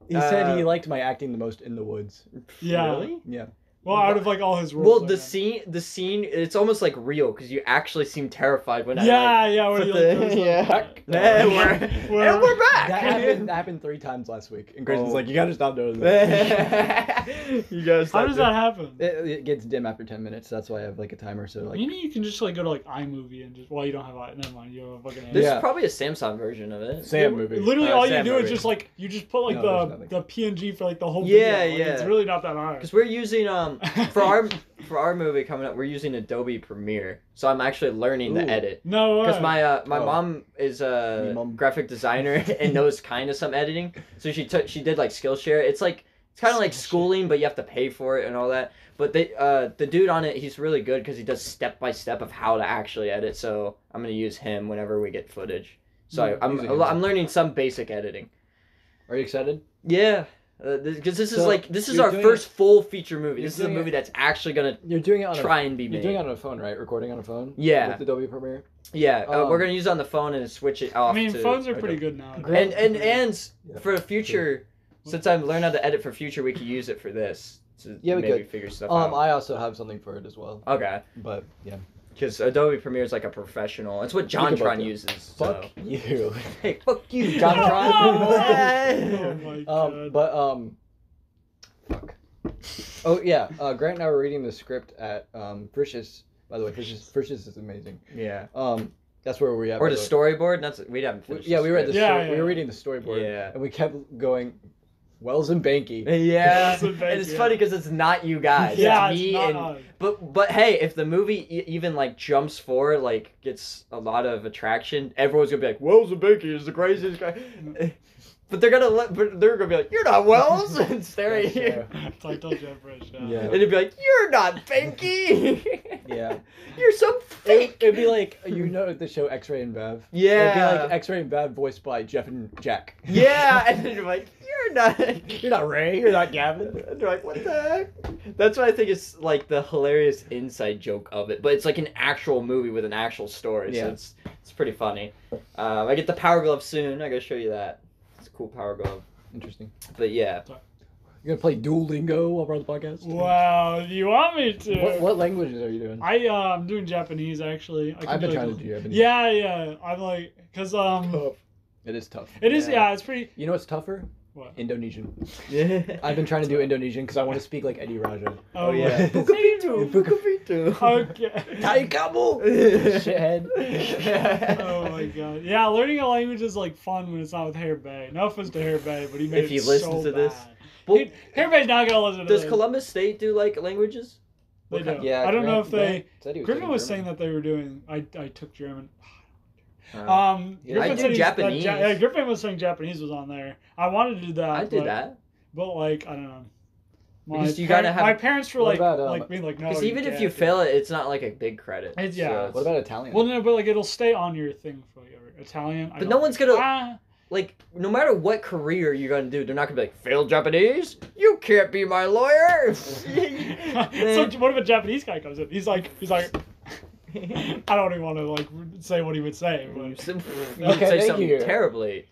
He said he liked my acting the most in the woods. Yeah. Really? Yeah. Well, out of like all his roles. Well, like the that. scene, it's almost like real because you actually seem terrified when Yeah, I yeah, like, where he put like the, goes yeah. back. And we're back. That happened 3 times last week. And Grayson's Oh. like, "You gotta stop doing that." You guys. How does that happen? It gets dim after 10 minutes. That's why I have like a timer. So like, You know, you can just like go to like iMovie and just. Well, you don't have never mind. You have a fucking. There's Yeah. probably a Samsung version of it. Sam movie. Literally, all you Sam do movie. is just like you just put like No, there's the PNG for like the whole Yeah, video. Like, yeah. It's really not that hard. Because we're using for our movie coming up, we're using Adobe Premiere, so I'm actually learning Ooh. to edit. No way. Because my Oh. mom is a Me mom. graphic designer and knows kind of some editing, so she did like Skillshare. It's kind of like schooling, but you have to pay for it and all that. But the dude on it, he's really good because he does step by step of how to actually edit. So I'm gonna use him whenever we get footage. So I'm learning some basic editing. Are you excited? Yeah. Because this So, is you're our doing first full feature movie. you're This is a doing movie that's actually gonna You're doing it on try and be You're made. doing it on a phone, right? Recording on a phone. Yeah. With Adobe Premiere. Yeah, Um, we're gonna use it on the phone and switch it off. I mean, to, phones are okay. pretty good now. Great. and Yeah. for future, since I've learned how to edit for future, we could use it for this to Yeah, we maybe could. figure stuff out. I also have something for it as well. Okay, But yeah. because Adobe Premiere is like a professional. It's what can both JonTron do. uses. Fuck So. you. Hey, fuck you, Oh JonTron. my God. Fuck. Oh yeah, Grant and I were reading the script at Frisch's. By the way, Frisch's is amazing. Yeah. That's where we at. Or by the way. storyboard. That's we haven't finished. Yeah, we read the Yeah, story. yeah. We were reading the storyboard. Yeah. And we kept going, Wells and Banky. Yeah, It's a and fake, it's yeah. funny because it's not you guys. Yeah, it's it's me not and. us. But hey, if the movie even like jumps forward, like gets a lot of attraction, everyone's gonna be like, "Wells and Banky is the craziest guy." But they're gonna be like, "You're not Wells," and stare at you. Yeah. I told you I'm fresh. Yeah. And they'd be like, "You're not Banky." Yeah. You're so fake. It'd be like, you know the show X-Ray and Bev? Yeah. It'd be like X-Ray and Bev voiced by Jeff and Jack. Yeah, and then you're like, "You're not." You're not Ray, you're not Gavin. And they're like, "What the heck?" That's what I think is like the hilarious inside joke of it. But it's like an actual movie with an actual story, Yeah. so it's pretty funny. I get the Power Glove soon. I gotta show you that. It's a cool Power Glove. Interesting. But yeah. You're gonna play Duolingo while we're on the podcast? Wow, you want me to? What languages are you doing? I'm doing Japanese actually. I've been trying to do Japanese. Yeah. I'm like, cause It is tough. it is. Yeah, it's pretty. You know what's tougher? What? Indonesian. Yeah. I've been trying to do Indonesian because I want to speak like Eddie Raja. Oh yeah. Buka Bukapitu. Okay. Tai kamu! Shithead. Oh my god. Yeah, learning a language is like fun when it's not with Hair Bay. No offense to Hair Bay, but he made If it he listens so to this. bad. Well, Hair Bay's not gonna listen to does this. Columbus State do like languages? They do. Yeah, I don't know if they. Griffin Was saying that they were doing. I took German. Yeah, Griffin I said do Japanese. Yeah, Griffin was saying Japanese was on there. I wanted to do that. I do that. But like, I don't know. Because you gotta have. My parents were What like, about, being like, no. Because even if you can't. fail it, it's not like a big credit. It's- yeah. What about Italian? Well, no, but like it'll stay on your thing for like ever. Italian. But no one's gonna like. No matter what career you're gonna do, they're not gonna be like, failed Japanese. You can't be my lawyer. So what if a Japanese guy comes in? He's like. I don't even want to like say what he would say. But... You Okay, say thank something you. terribly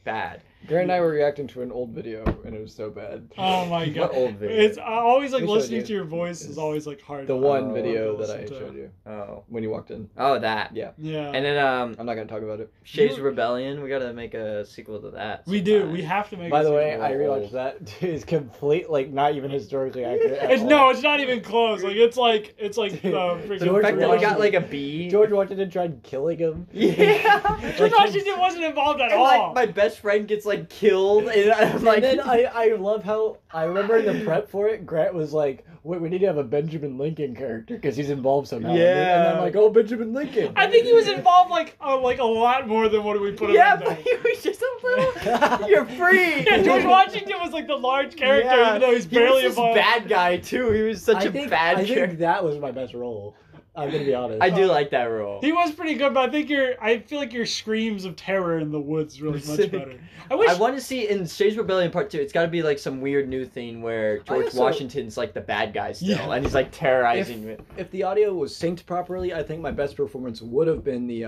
bad. Grant and I were reacting to an old video, and it was so bad. Oh my god! What old video? It's always like We showed listening you. to your voice is always like hard. The to- one Oh, video to that I listen to. showed you Oh. when you walked in. Oh, that. Yeah. Yeah. And then I'm not gonna talk about it. Shay's Rebellion. We gotta make a sequel to that. We do. sometime. We have to make. By a the way, sequel. I realized that is complete, like, not even historically accurate. at It's all. no, it's not even close. Like it's like the freaking. The George fact that we got Washington- like a B. George Washington tried killing him. Yeah. George Washington wasn't involved at And all. like my best friend gets like killed, and I'm like, And then I love how I remember in the prep for it, Grant was like, "Wait, we need to have a Benjamin Lincoln character because he's involved somehow." Yeah. And I'm like, "Oh, Benjamin Lincoln." I think he was involved like a lot more than what we put him yeah, in. but he was just a little. You're free. Yeah, George Washington was like the large character, Yeah. even though he's He barely was this involved. bad guy too. He was such a bad I character. think that was my best role. I'm gonna be honest. I do like that role. He was pretty good, but I feel like your screams of terror in the woods really much better. I wish. I want to see in Shay's Rebellion Part 2, it's got to be like some weird new thing where George also- Washington's like the bad guy still, Yeah. and he's like terrorizing it. If the audio was synced properly, I think my best performance would have been the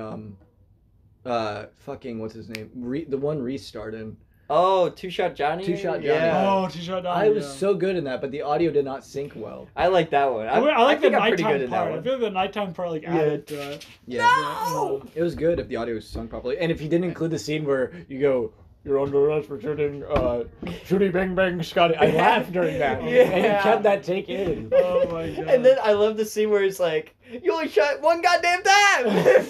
fucking what's his name? The one Restart in. Oh, Two Shot Johnny? Two Shot Johnny. Yeah. Oh, Two-Shot Down. I was yeah. so good in that, but the audio did not sync well. I like that one. I like the think I'm pretty nighttime good in part. that I one. feel like the nighttime part like added to it. Yeah. No! It was good if the audio was sung properly, and if you didn't include the scene where you go, "You're under arrest for shooting, shooty bang bang Scotty." I laughed during that, Yeah. and he kept that take in. Oh my god. And then I love the scene where it's like, you only shot one goddamn time!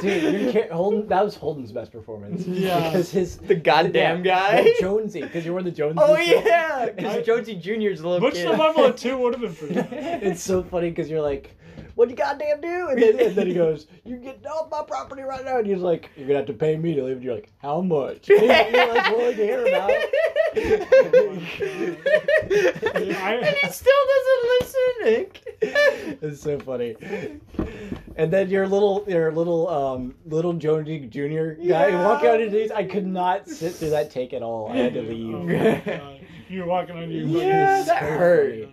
Dude, Holden. That was Holden's best performance. Yeah. Because The goddamn guy. Well, Jonesy, because you're one of the Jonesy. Oh kids. yeah! Because Jonesy Jr.'s a little Butch kid. the Buffalo 2 would have been pretty good. It's so funny because you're like, "What you goddamn do?" And then he goes, "You're getting off my property right now." And he's like, "You're gonna have to pay me to leave." And you're like, "How much?" And you're like willing to hear about And he still doesn't listen. It's so funny. And then your little Jonesy Jr. guy Yeah. walking out of these, I could not sit through that take at all. I had to Oh leave. my god. You're walking on your Yeah, fucking- that hurt.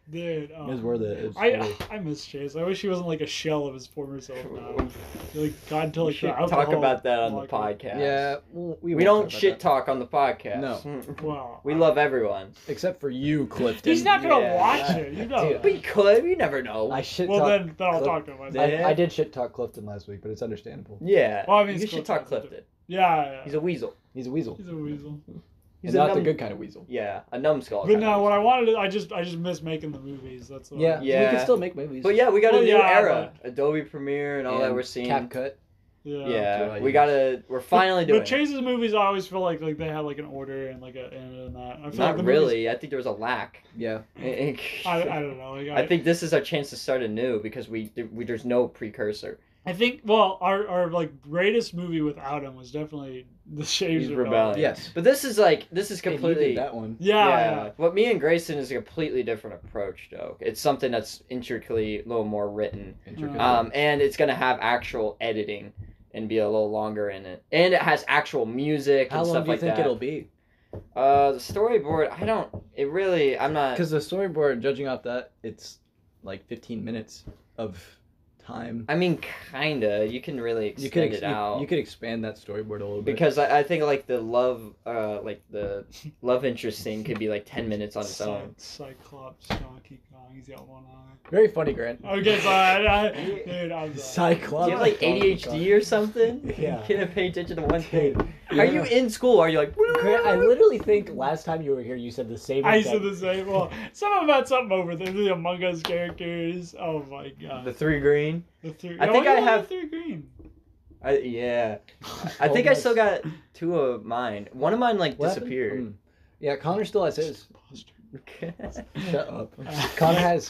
Dude, It was worth it. It was I funny. I miss Chase. I wish he wasn't like a shell of his former self now. He, like got into We like should the talk alcohol about that on the locker. podcast. Yeah, well, We won't don't talk about shit that. talk on the podcast. No. Wow. We love everyone. Except for you, Clifton. He's not gonna Yeah. watch it. You know. Dude, that. We could. You never know. I shit Well talk. then I'll Clif- talk to him. Yeah. I did shit talk Clifton last week, but it's understandable. Yeah. Well, I mean, you it's should talk Clifton. Clifton. Yeah. He's a weasel. He's a weasel. He's a weasel. He's And a not the numb- good kind of weasel. Yeah, a numbskull. But kind no, of what I weasel. wanted to, I just miss making the movies. That's what Yeah, Yeah. we can still make movies. But yeah, we got Well, a new yeah, era. Adobe Premiere and all that we're seeing. CapCut. Yeah. Yeah, Good we idea. gotta. We're finally doing. But Chase's movies, I always feel like they had like an order and like a and that. I feel like Not the really. I think there was a lack. Yeah. Movies, I don't know. Like, I think this is our chance to start anew because we there's no precursor. I think well, our like greatest movie without him was definitely The Shades He's of rebelling. Yes. But this is And you completely. did that one. Yeah. What me and Grayson is a completely different approach, though. It's something that's intricately a little more written. Intricate. And it's gonna have actual editing and be a little longer in it, and it has actual music How and long stuff do you like think that. it'll be? The storyboard, I don't. It really, I'm not. Because the storyboard, judging off that, it's like 15 minutes of time. I mean, kinda. You can really extend it out. You could expand that storyboard a little bit. Because I think like the love interest scene could be like 10 minutes on its own. Cyclops, Donkey Kong, he's got one eye. Very funny, Grant. Okay, fine. Dude, I'm sorry. Cyclops. Do you have like ADHD or something? Yeah. You can't pay attention to one thing. Yeah. Are you in school? Are you like? Grant, I literally think last time you were here, you said the same. I said the same. Well, someone about something over there. The Among Us characters. Oh my god. The 3 green. The three. I think I have 3 green. Yeah. I think I still got 2 of mine. One of mine like What disappeared. happened? Yeah, Connor still has his. Okay. Shut up. Connor has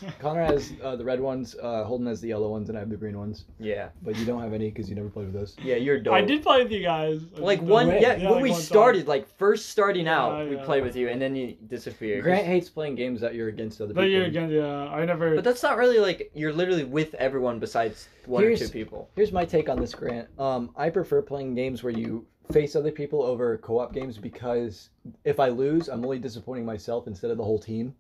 the red ones. Holden has the yellow ones, and I have the green ones. Yeah. But you don't have any because you never played with us. Yeah, you're dope. I did play with you guys. Like one, When? yeah, when like we one time. started, like first starting out, Yeah, we yeah. played with you, and then you disappeared. Grant hates playing games that you're against other But people. you're again, yeah. I never. But that's not really like you're literally with everyone besides 1 or Here's- 2 people. Here's my take on this, Grant. I prefer playing games where you face other people over co-op games because if I lose, I'm only disappointing myself instead of the whole team.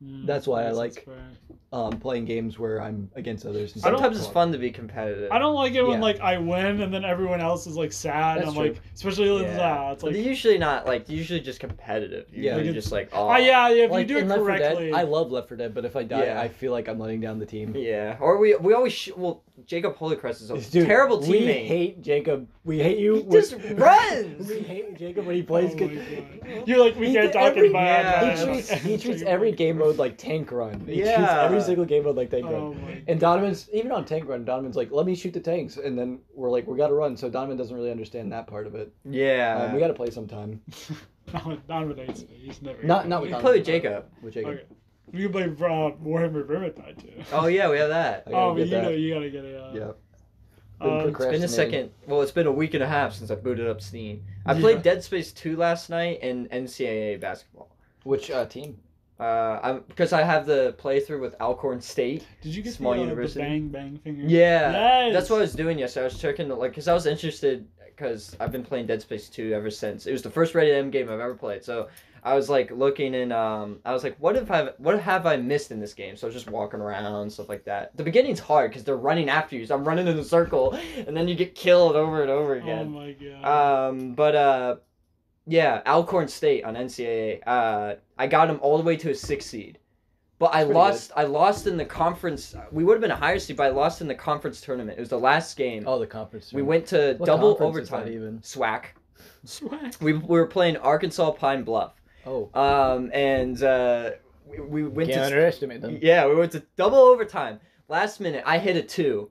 That's why I like fair. playing games where I'm against others. I don't- Sometimes it's fun to be competitive. I don't like it when Yeah. like I win and then everyone else is like sad. That's I'm true. like, especially with Yeah. it's But like, they're usually not like they're usually just competitive. Yeah. Usually just like oh yeah, if Like you do in it Left 4 Dead, correctly. I love Left 4 Dead, but if I die, Yeah. I feel like I'm letting down the team. yeah. Or we always well Jacob Holycrest is a Dude, terrible We teammate. hate Jacob. We hate you. He just runs. We hate Jacob when he Oh plays. my 'cause God. You're like, we he can't did talk every- about yeah. He treats every game mode like tank run. He treats Yeah. every single game mode like tank run. Oh my And Donovan's even on tank run. Donovan's like, "Let me shoot the tanks," and then we're like, "We got to run." So Donovan doesn't really understand that part of it. Yeah. We got to play sometime. Donovan hates me. He's never. Not You with can Donovan. play with Jacob. With Jacob. Okay. We can play Warhammer Vermintide too. Oh yeah, we have that. I gotta Oh, but get you that. know, you gotta get it. Yeah. It's been a second. Well, it's been a week and a half since I booted up Steam. I Yeah. played Dead Space 2 last night and NCAA basketball. Which team? Because I have the playthrough with Alcorn State. Did you get Small the university. bang bang finger? Yeah, Yes. that's what I was doing yesterday. I was checking because I was interested because I've been playing Dead Space 2 ever since. It was the first rated M game I've ever played. So I was like looking and I was like, what have I missed in this game? So I was just walking around stuff like that. The beginning's hard because they're running after you. So I'm running in a circle and then you get killed over and over Oh again. my god. Yeah, Alcorn State on NCAA. I got him all the way to a 6 seed. But I pretty lost. I lost in the conference. We would have been a higher seed, but I lost in the conference tournament. It was the last game. Oh, the conference. We went to What double conference is that overtime. even? SWAC. Swag. We were playing Arkansas Pine Bluff. Oh. We went Can't to underestimate them. yeah, we went to double overtime. Last minute, I hit a 2.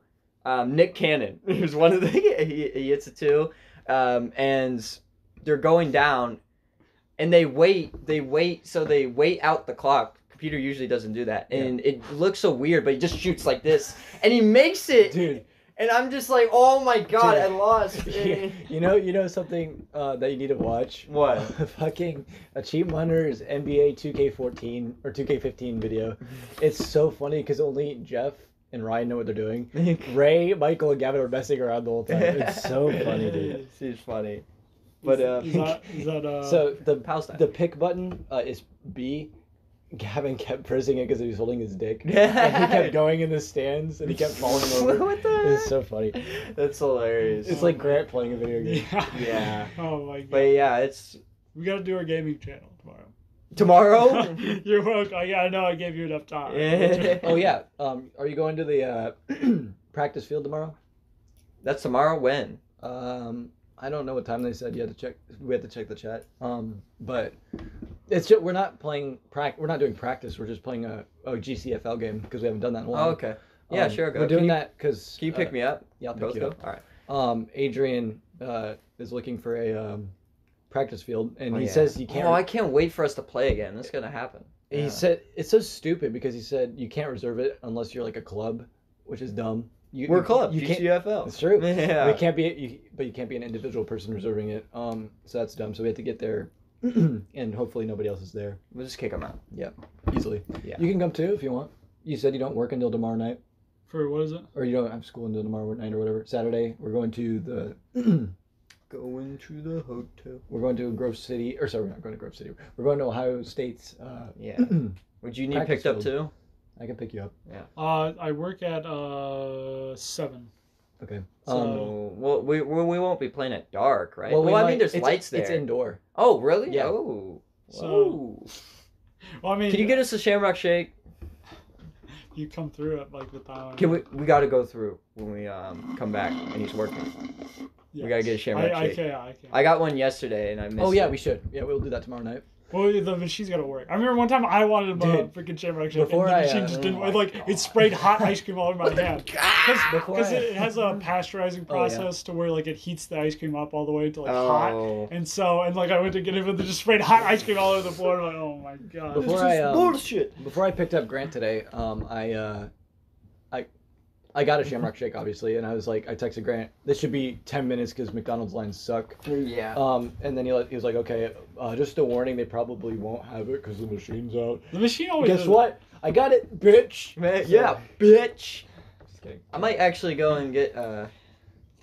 Nick Cannon, who's one of the he hits a 2, and they're going down, and they wait out the clock. Computer usually doesn't do that, and it looks so weird, but he just shoots like this, and he makes it, Dude. and I'm just like, oh my god, Dude. I lost. You know something that you need to watch? What? Fucking Achievement Hunter's NBA 2K14 or 2K15 video. It's so funny because only Jeff and Ryan know what they're doing. Ray, Michael, and Gavin are messing around the whole time. It's so funny, dude. It's funny, but is that So Pal style. the pick button is B. Gavin kept pressing it because he was holding his dick. And he kept going in the stands and he kept falling over. What the It's so funny. That's hilarious. It's like Grant playing a video game. Yeah. Yeah. Oh my god. But yeah, it's We gotta do our gaming channel tomorrow. tomorrow. You're welcome. Yeah, I know I gave you enough time. Yeah. Oh yeah. Are you going to the practice field tomorrow? That's tomorrow. When? I don't know what time they said. You had to check. We had to check the chat. But it's just, we're not playing We're not doing practice. We're just playing a GCFL game because we haven't done that in a while. Oh, okay. Yeah, sure. Go. We're doing that because. Can you pick me up? Yeah, I'll pick Both you go. up. All right. Adrian is looking for a practice field, and he yeah. says you can't. Oh, I can't wait for us to play again. That's gonna happen. He Yeah. said it's so stupid because he said you can't reserve it unless you're like a club, which is dumb. We're a club. You can't. GCFL. It's true. Yeah. We can't be, but you can't be an individual person reserving it. So that's dumb. So we have to get there, and hopefully nobody else is there. We'll just kick them out. Easily. Yeah. You can come too if you want. You said you don't work until tomorrow night, For what is it? or you don't have school until tomorrow night or whatever. Saturday, we're going to the. Going to the hotel. We're going to Grove City, or sorry, we're not going to Grove City. We're going to Ohio State's. Yeah. Would you need Practice picked up field. too? I can pick you up. I work at 7. Okay. So- well, we won't be playing at dark, right? Well, I mean, there's lights there. It's indoor. Oh, really? Yeah. Oh. So- Well, I mean, Can you get us a Shamrock Shake? you come through at like the time. Can we got to go through when we come back and he's working. Yes. We gotta get a Shamrock Shake. I can. I got one yesterday and I missed Oh yeah, it. we should. Yeah, we'll do that tomorrow night. Well, the machine's gotta work. I remember one time I wanted a Dude, freaking Shamrock Shake, before and the I, machine just oh didn't. my Like it sprayed hot ice cream all over my hand. Because I- it has a pasteurizing Oh, yeah. process to where like it heats the ice cream up all the way to like Oh. hot. And so like I went to get it, but they just sprayed hot ice cream all over the floor. I'm like, oh my god. Before This is I, bullshit. Before I picked up Grant today, I got a Shamrock Shake, obviously, and I was like, I texted Grant, this should be 10 minutes because McDonald's lines suck. Yeah. And then he was like, okay, just a warning, they probably won't have it because the machine's out. The machine always. Guess what? I got it, bitch. Yeah, bitch. Just kidding. I might actually go and get. I You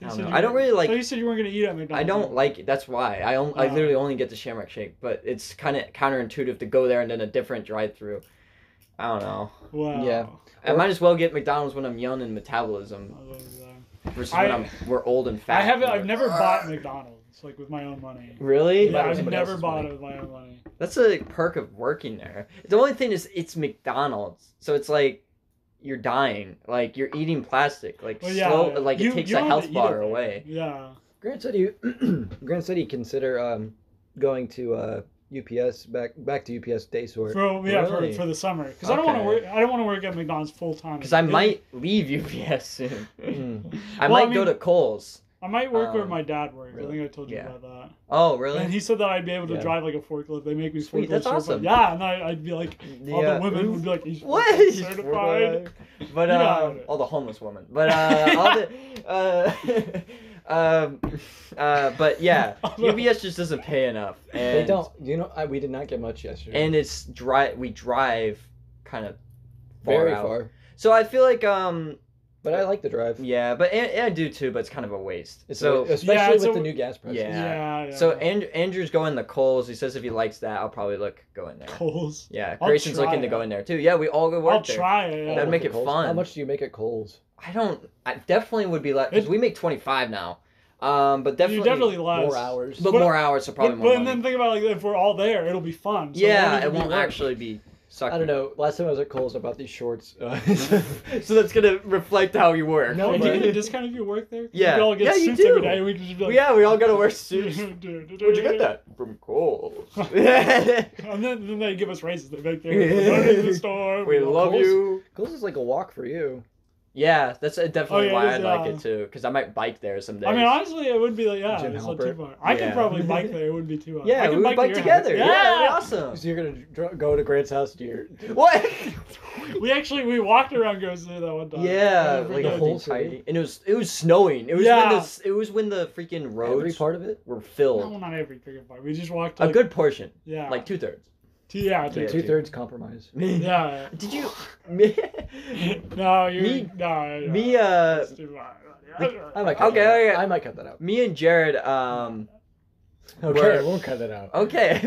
don't said know. you I don't really like. So you said you weren't gonna eat at McDonald's. I don't like it. That's why I Oh. literally only get the Shamrock Shake, but it's kind of counterintuitive to go there and then a different drive-through. I don't know. Wow. Yeah. I might as well get McDonald's when I'm young in metabolism I love that. versus when we're old and fat. I've never bought McDonald's like with my own money. Really? Yeah, with I've somebody never else's bought money. it with my own money. That's a perk of working there. The only thing is it's McDonald's, so it's like you're dying, like you're eating plastic, like Well, yeah, slow, yeah. like You- it takes you a don't health have to eat bar it. away. Yeah. Grant said he'd consider going to UPS back to UPS day sort. Really? For the summer because I don't want to Okay. work. I don't want to work at McDonald's full time. Because I might leave UPS soon. I Well, might I go mean- to Kohl's. I might work where Um, my dad works. I really? think I told you Yeah. about that. Oh, really? And he said that I'd be able to Yeah. drive like a forklift. They make me Sweet, forklift that's certified. awesome. Yeah, and I'd be like, all Yeah. the women would be like, he's What? forklift certified. But You know how it is. all the homeless women. But all the but yeah, UPS just doesn't pay enough. And, They don't. You know, we did not get much yesterday. And it's we drive kind of very out. far. So I feel like But I like the drive. yeah, but and I do too, but it's kind of a waste. It's So especially Yeah, it's with a- the new gas prices. Yeah. Yeah. so Andrew's going to Kohl's. He says if he likes that, I'll probably go in there. Kohl's. Yeah, I'll Grayson's try looking to it. go in there too. Yeah, we all go work I'll there. try it. Yeah. That'd make it Kohl's. fun. How much do you make at Kohl's? I definitely would be less because we make 25 now. But definitely, You definitely less. More hours. but more hours, so probably But, more and money. then think about like if we're all there, it'll be fun. So Yeah, it even won't be work. actually be sucky. I don't know. Last time I was at Kohl's, I bought these shorts. So that's gonna reflect how you work. No, Hey, do but- you get a discount if you work there? Yeah. We all get Yeah, you suits do. every day. We can just be like, Yeah, we all gotta wear suits. Where'd Where'd you get that? From Kohl's. And then they give us raises. They make their to the store. We love Kohl's- you. Kohl's is like a walk for you. Yeah, that's definitely Oh, yeah, why it I'd is, like yeah. it too, because I might bike there some days. I mean, honestly, it would be like, yeah, Jim it's not too Halpert. far. I Yeah. could probably bike there. It wouldn't be too hard. yeah, I we can would bike to your together. house. Yeah, that'd be Yeah. awesome. So you're gonna go to Grant's house to your What? We walked around Grocery that one time. Yeah, Every like day. a whole tiny, and it was snowing. It was Yeah. when the freaking every roads part of it. were No, filled. not every freaking part. We just walked A like, good portion, yeah, like 2/3. yeah, Yeah, 2/3 compromise. yeah. Did you? Me, No, you Me- no, no. me, It's too far. I might cut Okay, that out. okay. I might cut that out. me and Jared. Okay, We're- we'll cut that out. Okay.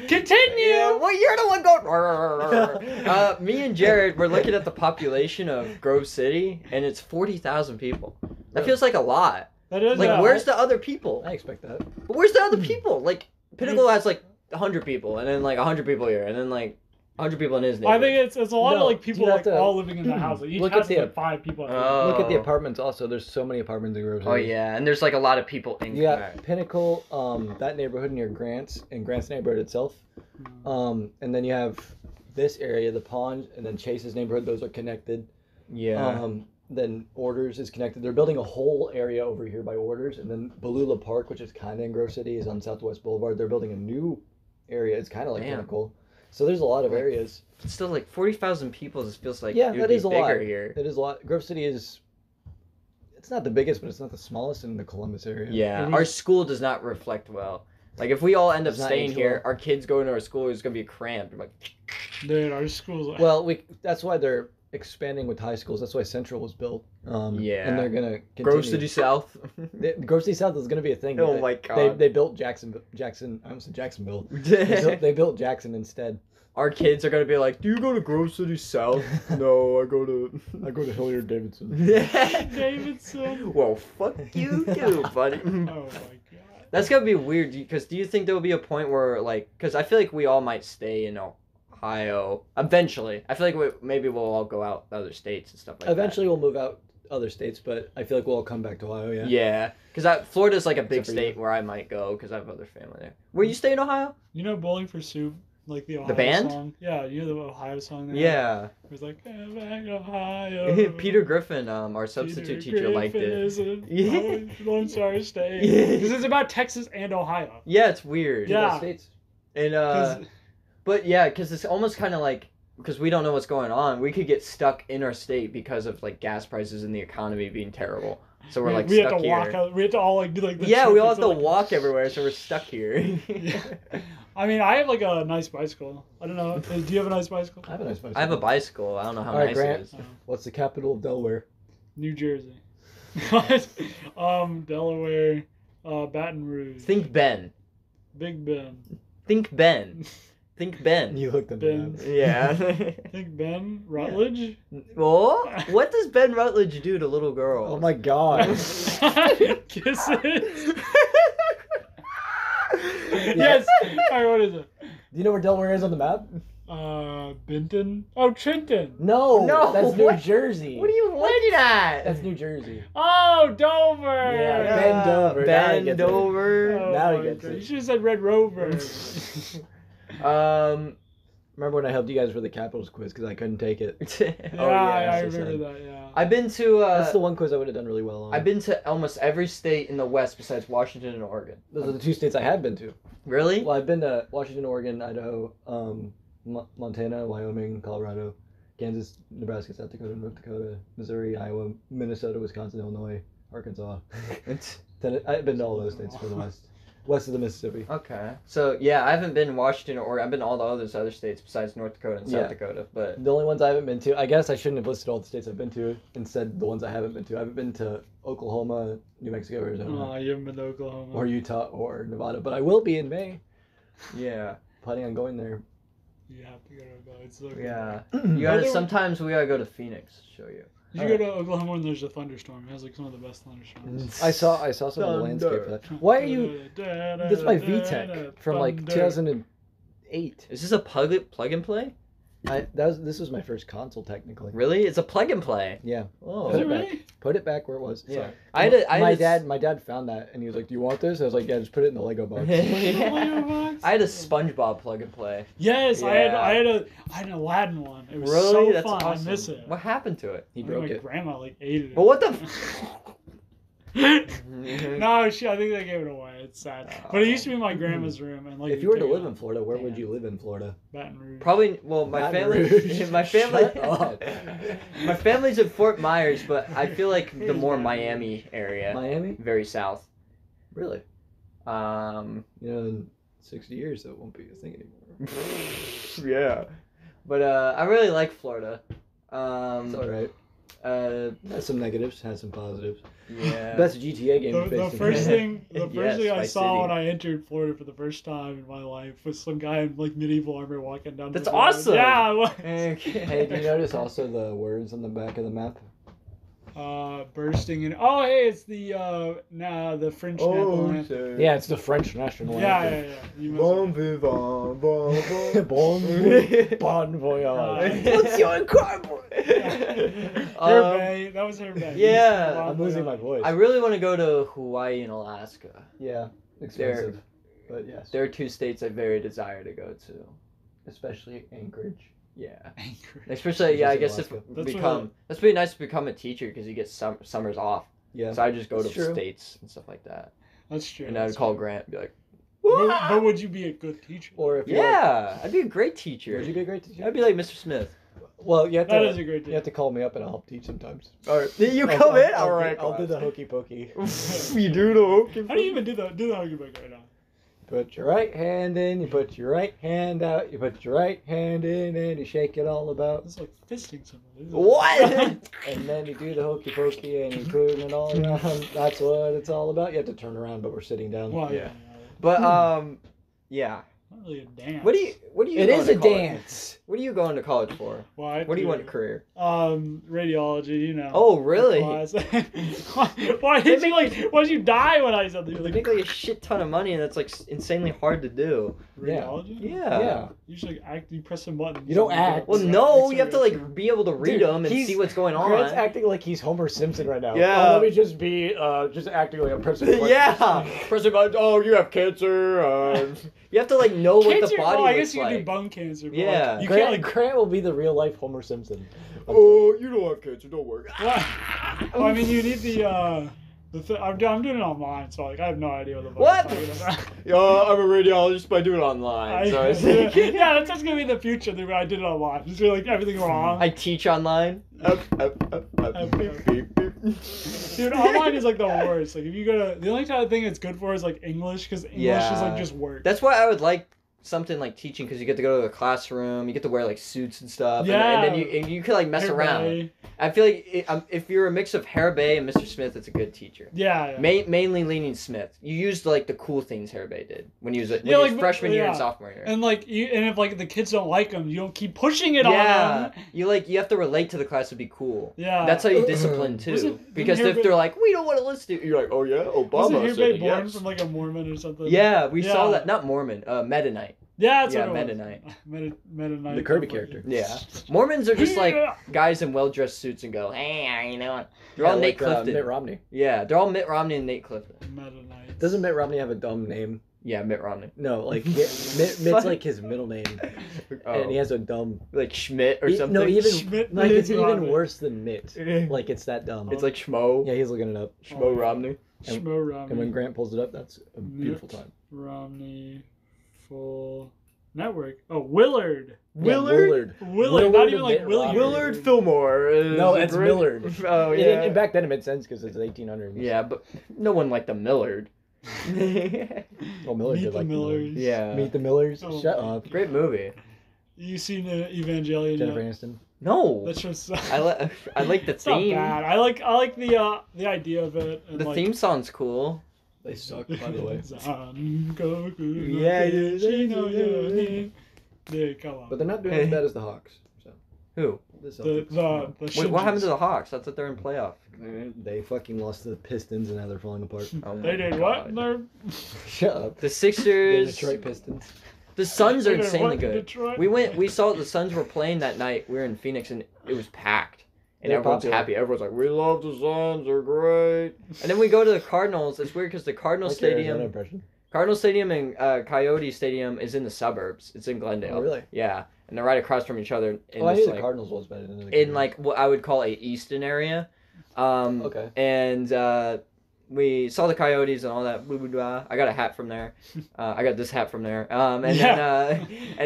Continue. Yeah, well, you're the one going. Me and Jared were looking at the population of Grove City, and it's 40,000 people. That Really? feels like a lot. That is Like, yeah. where's the other people? I expect that. But where's the other people? Like, Pinnacle has like 100 people, and then like 100 people here, and then like 100 people in his I neighborhood. think it's a lot No, of like people you have like to- all living in the house. Like, each Look house at is the- like 5 people. Oh. Look at the apartments. Also, there's so many apartments in Grove City. Oh yeah, and there's like a lot of people in You got Quebec. Pinnacle, that neighborhood near Grant's, and Grant's neighborhood itself. And then you have this area, the pond, and then Chase's neighborhood. Those are connected. Yeah. Then Orders is connected. They're building a whole area over here by Orders, and then Balula Park, which is kind of in Grove City, is on Southwest Boulevard. They're building a new area. It's kind of like Damn. Pinnacle. So there's a lot of Like, areas. It's still like 40,000 people. Just feels like Yeah, it would that be is a bigger lot. here. It is a lot. Grove City is. It's not the biggest, but it's not the smallest in the Columbus area. Yeah, It our is- school does not reflect well. Like if we all end up Does not staying age here, well. our kids going to our school is gonna be cramped. I'm like, Dude, our schools. Well, that's why they're expanding with high schools. That's why Central was built. Yeah. And they're gonna Grove City continue. South. Grove City South is gonna be a thing. Oh my God. They built Jackson. I almost said Jacksonville. They built Jackson instead. Our kids are gonna be like, "Do you go to Grove City South?" No, I go to Hilliard Davidson. Davidson. Well, fuck you too, buddy. Oh my God. That's gonna be weird. Because do you think there will be a point where like, because I feel like we all might stay in Ohio eventually. I feel like maybe we'll all go out to other states and stuff like Eventually, we'll move out other states, but I feel like we'll all come back to Ohio. that. Yeah. Yeah, because Florida's like a big Except for state you. where I might go because I have other family there. Where you stay in Ohio? You know Bowling for Soup? Like the Ohio band? song? Yeah, you know the Ohio song? Yeah. It was like, "Come back, Ohio. Peter Griffin, our substitute teacher, liked it. Yeah. Lone Star State. Yeah. Because it's about Texas and Ohio. Yeah, it's weird. Yeah. States. And 'Cause- but yeah, because it's almost kind of like, because we don't know what's going on, we could get stuck in our state because of like gas prices and the economy being terrible. So we're like we have stuck to here. walk out. We have to all like do like the Yeah, trip we all have until, to like- walk everywhere, so we're stuck here. Yeah. I mean, I have like a nice bicycle. I don't know. Do you have a nice bicycle? I have a nice bicycle. I have a bicycle. I don't know how All right, nice Grant. it is. What's the capital of Delaware? New Jersey. Delaware, Baton Rouge. Think Ben. Big Ben. Think Ben. Think Ben. You looked at Ben. the Yeah. Think Ben. Rutledge. Well, what does Ben Rutledge do to little girls? Oh my God. Kisses. Yes. All right. What is it? Do you know where Delaware is on the map? Benton. Oh, Trenton. No. No, That's New what? Jersey. What are you looking at? That's New Jersey. Oh, Dover. Yeah, Bend over. Now he Bend gets it. over. Oh, Now he my gets God. it. You should have said Red Rover. Remember when I helped you guys with the capitals quiz because I couldn't take it? Yeah, Oh, yeah, I so remember sad. that. Yeah. I've been to That's the one quiz I would have done really well on. I've been to almost every state in the West besides Washington and Oregon. Those are the two states I have been to. Really? Well, I've been to Washington, Oregon, Idaho, Montana, Wyoming, Colorado, Kansas, Nebraska, South Dakota, North Dakota, Missouri, Iowa, Minnesota, Wisconsin, Illinois, Arkansas. I've been to all those states for the west of the Mississippi. Okay. So yeah, I haven't been to Washington or Oregon. I've been to all the other states besides North Dakota and South Yeah. Dakota. But The only ones I haven't been to, I guess I shouldn't have listed all the states I've been to and said the ones I haven't been to. I haven't been to Oklahoma, New Mexico, Arizona, Oh, you haven't been to Oklahoma. or Utah, or Nevada, but I will be in May. yeah, Planning on going there. You have to go to Oklahoma. It's so good. yeah. You gotta. Other- Sometimes we gotta go to Phoenix to show you. You should go to Oklahoma when there's a thunderstorm. It has like some of the best thunderstorms. I saw some of the landscape for that. Why are you? This is my VTech from like 2008. Is this a plug and play? This was my first console technically. Really? It's a plug and play. Yeah. Oh. Is it Put it back. really? Put it back where it was. Yeah. Sorry. My dad found that and he was like, "Do you want this?" I was like, "Yeah, just put it in the Lego box." Lego box? I had a SpongeBob plug and play. Yes, Yeah. I had an Aladdin one. It was Really? so That's fun. awesome. I miss it. What happened to it? He I think broke my it. grandma like ate it. But what the? No, shit, I think they gave it away. It's sad. But it used to be in my grandma's room, and like If you were to take it live in out. Florida, where would you live in Florida? Baton Rouge. Probably. Well, my Baton family. Rouge. My family. Shut up. My family's in Fort Myers, but I feel like the Here's more Baton Rouge. Miami area, Miami? very south. Really? Um. You know, in 60 years that won't be a thing anymore. Yeah. But I really like Florida. It's all right. Has some negatives, has some positives. Yeah. Best GTA game The, we the faced. first thing, the first Yes, thing I Vice saw City. when I entered Florida for the first time in my life was some guy in like medieval armor walking down. That's the road. awesome! Yeah. it was. Okay. Hey, do you notice also the words on the back of the map? Bursting in. Oh, hey, it's the the French national anthem. Yeah, it's the French national Yeah, anthem. yeah. You must Bon vivant, bon vivant. Bon voyage. What's your cardboard? Hervé, that was Hervé. yeah. I'm losing my voice. I really want to go to Hawaii and Alaska. Yeah, expensive. But yes. There are two states I very desire to go to. Especially Anchorage. Yeah. Anchorage. Especially, yeah, I guess Alaska. if That's that's pretty nice to become a teacher because you get summers off. Yeah. So I just go to That's true. states and stuff like that. That's true. And I'd that's call true. Grant and be like, But would you be a good teacher? Or if you like, yeah, I'd be a great teacher. would you be a great teacher? I'd be like Mr. Smith. Well, you have That to. is a great You teacher. have to call me up and I'll help teach sometimes. All right, you I'll- come I'll- in. I'll All do- right, I'll do the hokey pokey. You do the hokey. How do you even do the hokey pokey right now? Put your right hand in, you put your right hand out, you put your right hand in, and you shake it all about. It's like fisting somebody. What? And then you do the hokey pokey and you turn it all around. That's what it's all about. You have to turn around, but we're sitting down. Well, Yeah. But yeah. Not really a dance. What do you? It is a dance. What are you going to college for? Why? What do you want a career? Radiology. You know. Oh, really? Why did you Why did you die when I said that? You make like a shit ton of money, and that's like insanely hard to do. Radiology? Yeah. You should act. You press some buttons. You don't act. Well, no, you have to like be able to read them and see what's going on. Grant's acting like he's Homer Simpson right now. Yeah. Let me just be just acting like a person. Yeah. President, oh, you have cancer. You have to like know what Cancer? the body I looks guess you like. can do bone cancer. But Yeah. you Grant, can't like. Grant will be the real life Homer Simpson. Oh, you don't have cancer. Don't worry. Well, I mean, you need the. I'm doing it online, so like I have no idea what the fuck What? I'm talking about. I'm a radiologist, but I do it online. Yeah, that's gonna be the future. Dude, I did it online. Just do like everything wrong. I teach online. Dude, online is like the worst. Like if you go to the only type of thing it's good for is like English, because English is like just work. That's why I would like something like teaching, because you get to go to the classroom, you get to wear like suits and stuff, Yeah. and then you can like mess around. I feel like if you're a mix of Bay and Mr. Smith, it's a good teacher. Yeah. Mainly leaning Smith. You used like the cool things Bay did when he was freshman year and sophomore year. And like and if like the kids don't like him, you don't keep pushing it on them. You have to relate to the class to be cool. Yeah. That's how you discipline too. Because if they're like, we don't want to listen to you, you're like, oh yeah, Obama Wasn't said born yes. from like a Mormon or something? Yeah, we saw that. Not Mormon, Mennonite. Yeah, that's what it Mennonite. was. Mennonite. The Kirby character. Yeah. Mormons are just like guys in well-dressed suits and go, hey, how you doing? They're all Nate Clifton. Mitt Romney. Yeah, they're all Mitt Romney and Nate Clifton. Mennonite. Doesn't Mitt Romney have a dumb name? Yeah, Mitt Romney. No, like Mitt's like his middle name, and he has a dumb like Schmidt or something. No, even Schmidt like it's Romney. even worse than Mitt. Like it's that dumb. It's like Schmo. Yeah, he's looking it up. Schmo Romney. Schmo Romney. And when Grant pulls it up, that's a beautiful time. Romney full network. Oh, Willard. Willard? Willard. Not even like Mitt William. Romney. Willard Fillmore. No, it's Millard. Oh, yeah. And back then it made sense because it's 1800s. Yeah, but no one liked the Millard. Well, Millard Meet did the like Millers. Yeah. Meet the Millers. Oh Shut my up. Great movie. You seen the Evangelion? Jennifer yet? Aniston. No. That's just. I like the It's not theme. bad. I like the idea of it. And The like, theme song's cool. They suck, by the way. Yeah, Yeah, come on. But they're not doing as bad as the Hawks. So. Who? The the Celtics. Wait, what happened to Shinjis. the Hawks? I thought they're in playoff. They fucking lost to the Pistons and now they're falling apart. Oh They my did God. what? They're Shut up. The The Sixers. Detroit Pistons. The Suns are They did insanely what? good. Detroit? We saw the Suns were playing that night. We were in Phoenix and it was packed. And They're everyone's popular. happy. Everyone's like, we love the Suns. They're great. And then we go to the Cardinals. It's weird because the Cardinals Like your Arizona Stadium, impression. Cardinals Stadium and Coyote Stadium is in the suburbs. It's in Glendale. Oh, really? Yeah, and they're right across from each other. In Oh, I this, knew like, the Cardinals was better than the in Cardinals. like what I would call a Easton area. Okay. And we saw the Coyotes and all that. Blah, blah, blah. I got a hat from there. I got this hat from there. And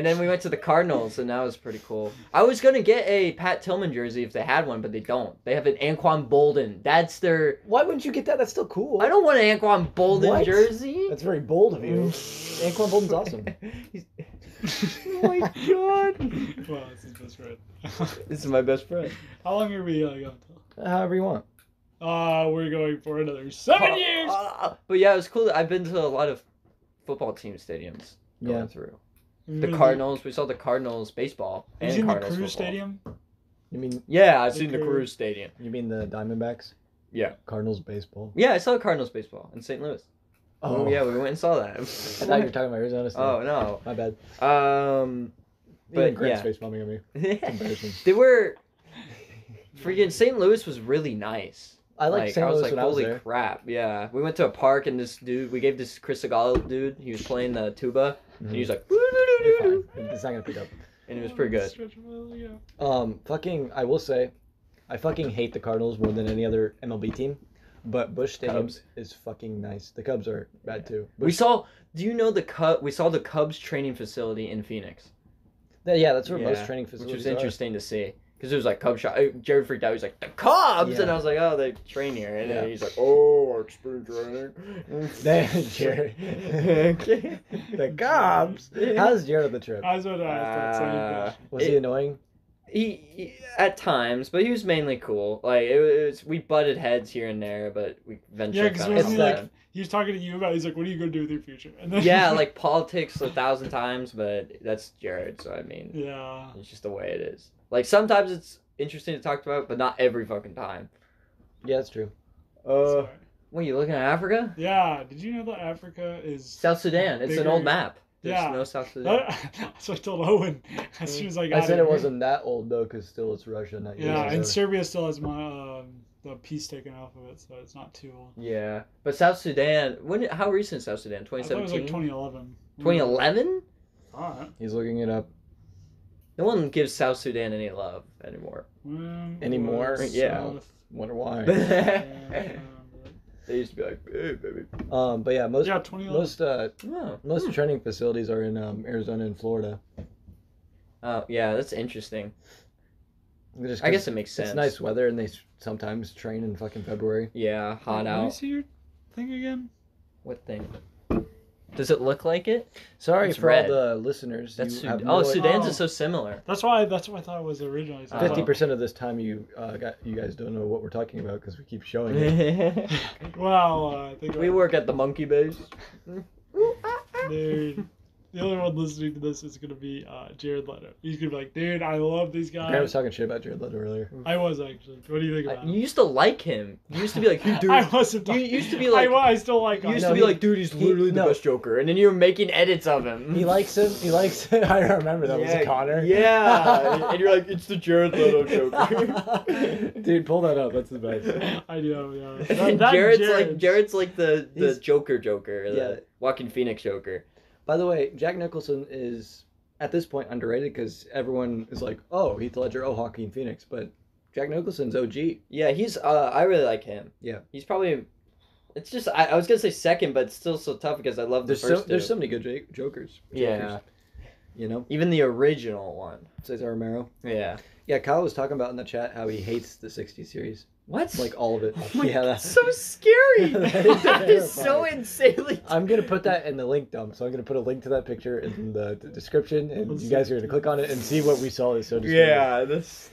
then we went to the Cardinals, and that was pretty cool. I was gonna get a Pat Tillman jersey if they had one, but they don't. They have an Anquan Bolden. That's their. Why wouldn't you get that? That's still cool. I don't want an Anquan Bolden What? jersey. That's very bold of you. Anquan Bolden's awesome. Oh my god. Wow, this is his best friend. This is my best friend. How long are we going till? However you want. We're going for another 7 years. But yeah, it was cool. I've been to a lot of football team stadiums going Yeah. through. The Cardinals. We saw the Cardinals baseball Have and you seen the Cardinals Cruise football. Stadium? You mean Yeah, I've The seen the Cruise. Cruise Stadium. you mean the Diamondbacks? Yeah. Cardinals baseball. Yeah, I saw Cardinals baseball in St. Louis. Oh yeah, we went and saw that. I thought you were talking about Arizona State. Oh no. My bad. But Even Grant's yeah. face bombing at me. Embarrassing. They were freaking St. Louis was really nice. I like St. I was Louis like, when I was holy there. crap, yeah. We went to a park and this dude, we gave this Chris Segal dude, he was playing the tuba, and he was like, You're fine. It's not gonna pick up. and it was pretty good. Fucking, I will say, I fucking hate the Cardinals more than any other MLB team, but Busch Stadium Cubs. is fucking nice. The Cubs are bad too. We saw, do you know we saw the Cubs training facility in Phoenix. Yeah, that's where most training facilities which was are. interesting to see. because it was like Cub shop. Jared freaked out. He's like, the Cubs, Yeah. and I was like, oh, they train here, and then Yeah. he's like, oh, spring training. Jared. The Cubs. How's Jared the trip? I was about to ask that same question. Was he annoying? He at times, but he was mainly cool. Like it was, we butted heads here and there, but we eventually. Yeah, because kinda wasn't he calmed like down. he was talking to you about? He's like, "What are you gonna do with your future?" And then Yeah, like politics 1,000 times, but that's Jared, so I mean, yeah. it's just the way it is. Like sometimes it's interesting to talk about, but not every fucking time. Yeah, that's true. Sorry. What, you looking at Africa? Yeah. Did you know that Africa is South Sudan. It's an bigger- old map. There's Yeah. no South Sudan. That's what I told Owen as soon as I got I said here. it wasn't that old though, because still it's Russia, not Yeah, US. and Serbia still has my the piece taken off of it, so it's not too old. Yeah, but South Sudan. How recent is South Sudan? I thought it was 2017. like 2011. 2011. Alright. He's looking it up. No one gives South Sudan any love anymore. Anymore? Yeah. Wonder why. They used to be like, hey, baby. But yeah, most Yeah, 2011. most training facilities are in Arizona and Florida. Oh, yeah, that's interesting. Just I 'cause guess it makes sense. It's nice weather, and they sometimes train in fucking February. Yeah, hot Let me out. see your thing again. What thing? Does it look like it? Sorry It's for red. all the listeners. That's you Sudan. have no Sudan's Oh. is so similar. That's why I thought it was originally. So 50% of this time you guys don't know what we're talking about because we keep showing it. Well, I think We work at the monkey base. Dude, the only one listening to this is gonna be Jared Leto. He's gonna be like, dude, I love these Grant was guys. talking shit about Jared Leto earlier. I was actually. What do you think about You him? used to like him. You used to be like, hey, dude. I wasn't. You talking- used to be like, I still like you him. used No, to be he- like, dude, he's he- literally the no. best Joker, and then you were making edits of him. He likes him. He likes him. I remember that was Connor. Yeah, and you're like, it's the Jared Leto Joker. Dude, pull that up. That's the best. I know, yeah. And then Jared's like the He's- Joker, Yeah. the Joaquin Phoenix Joker. By the way, Jack Nicholson is at this point underrated because everyone is like, oh, Heath Ledger, oh, Joaquin Phoenix, but Jack Nicholson's OG. Yeah, he's. I really like him. Yeah. He's probably. It's just I was gonna say second, but it's still so tough because I love the first two. There's so many good Jokers. Yeah. You know, Even the original one. Cesar Romero. Yeah. Yeah, Kyle was talking about in the chat how he hates the '60s series, What? like all of it. Oh my yeah, God, that's so scary. That is That is so terrifying. insanely. I'm gonna put that in the link dump. So I'm gonna put a link to that picture in the description, and you guys are gonna click on it and see what we saw. Is so disturbing. Yeah, that's.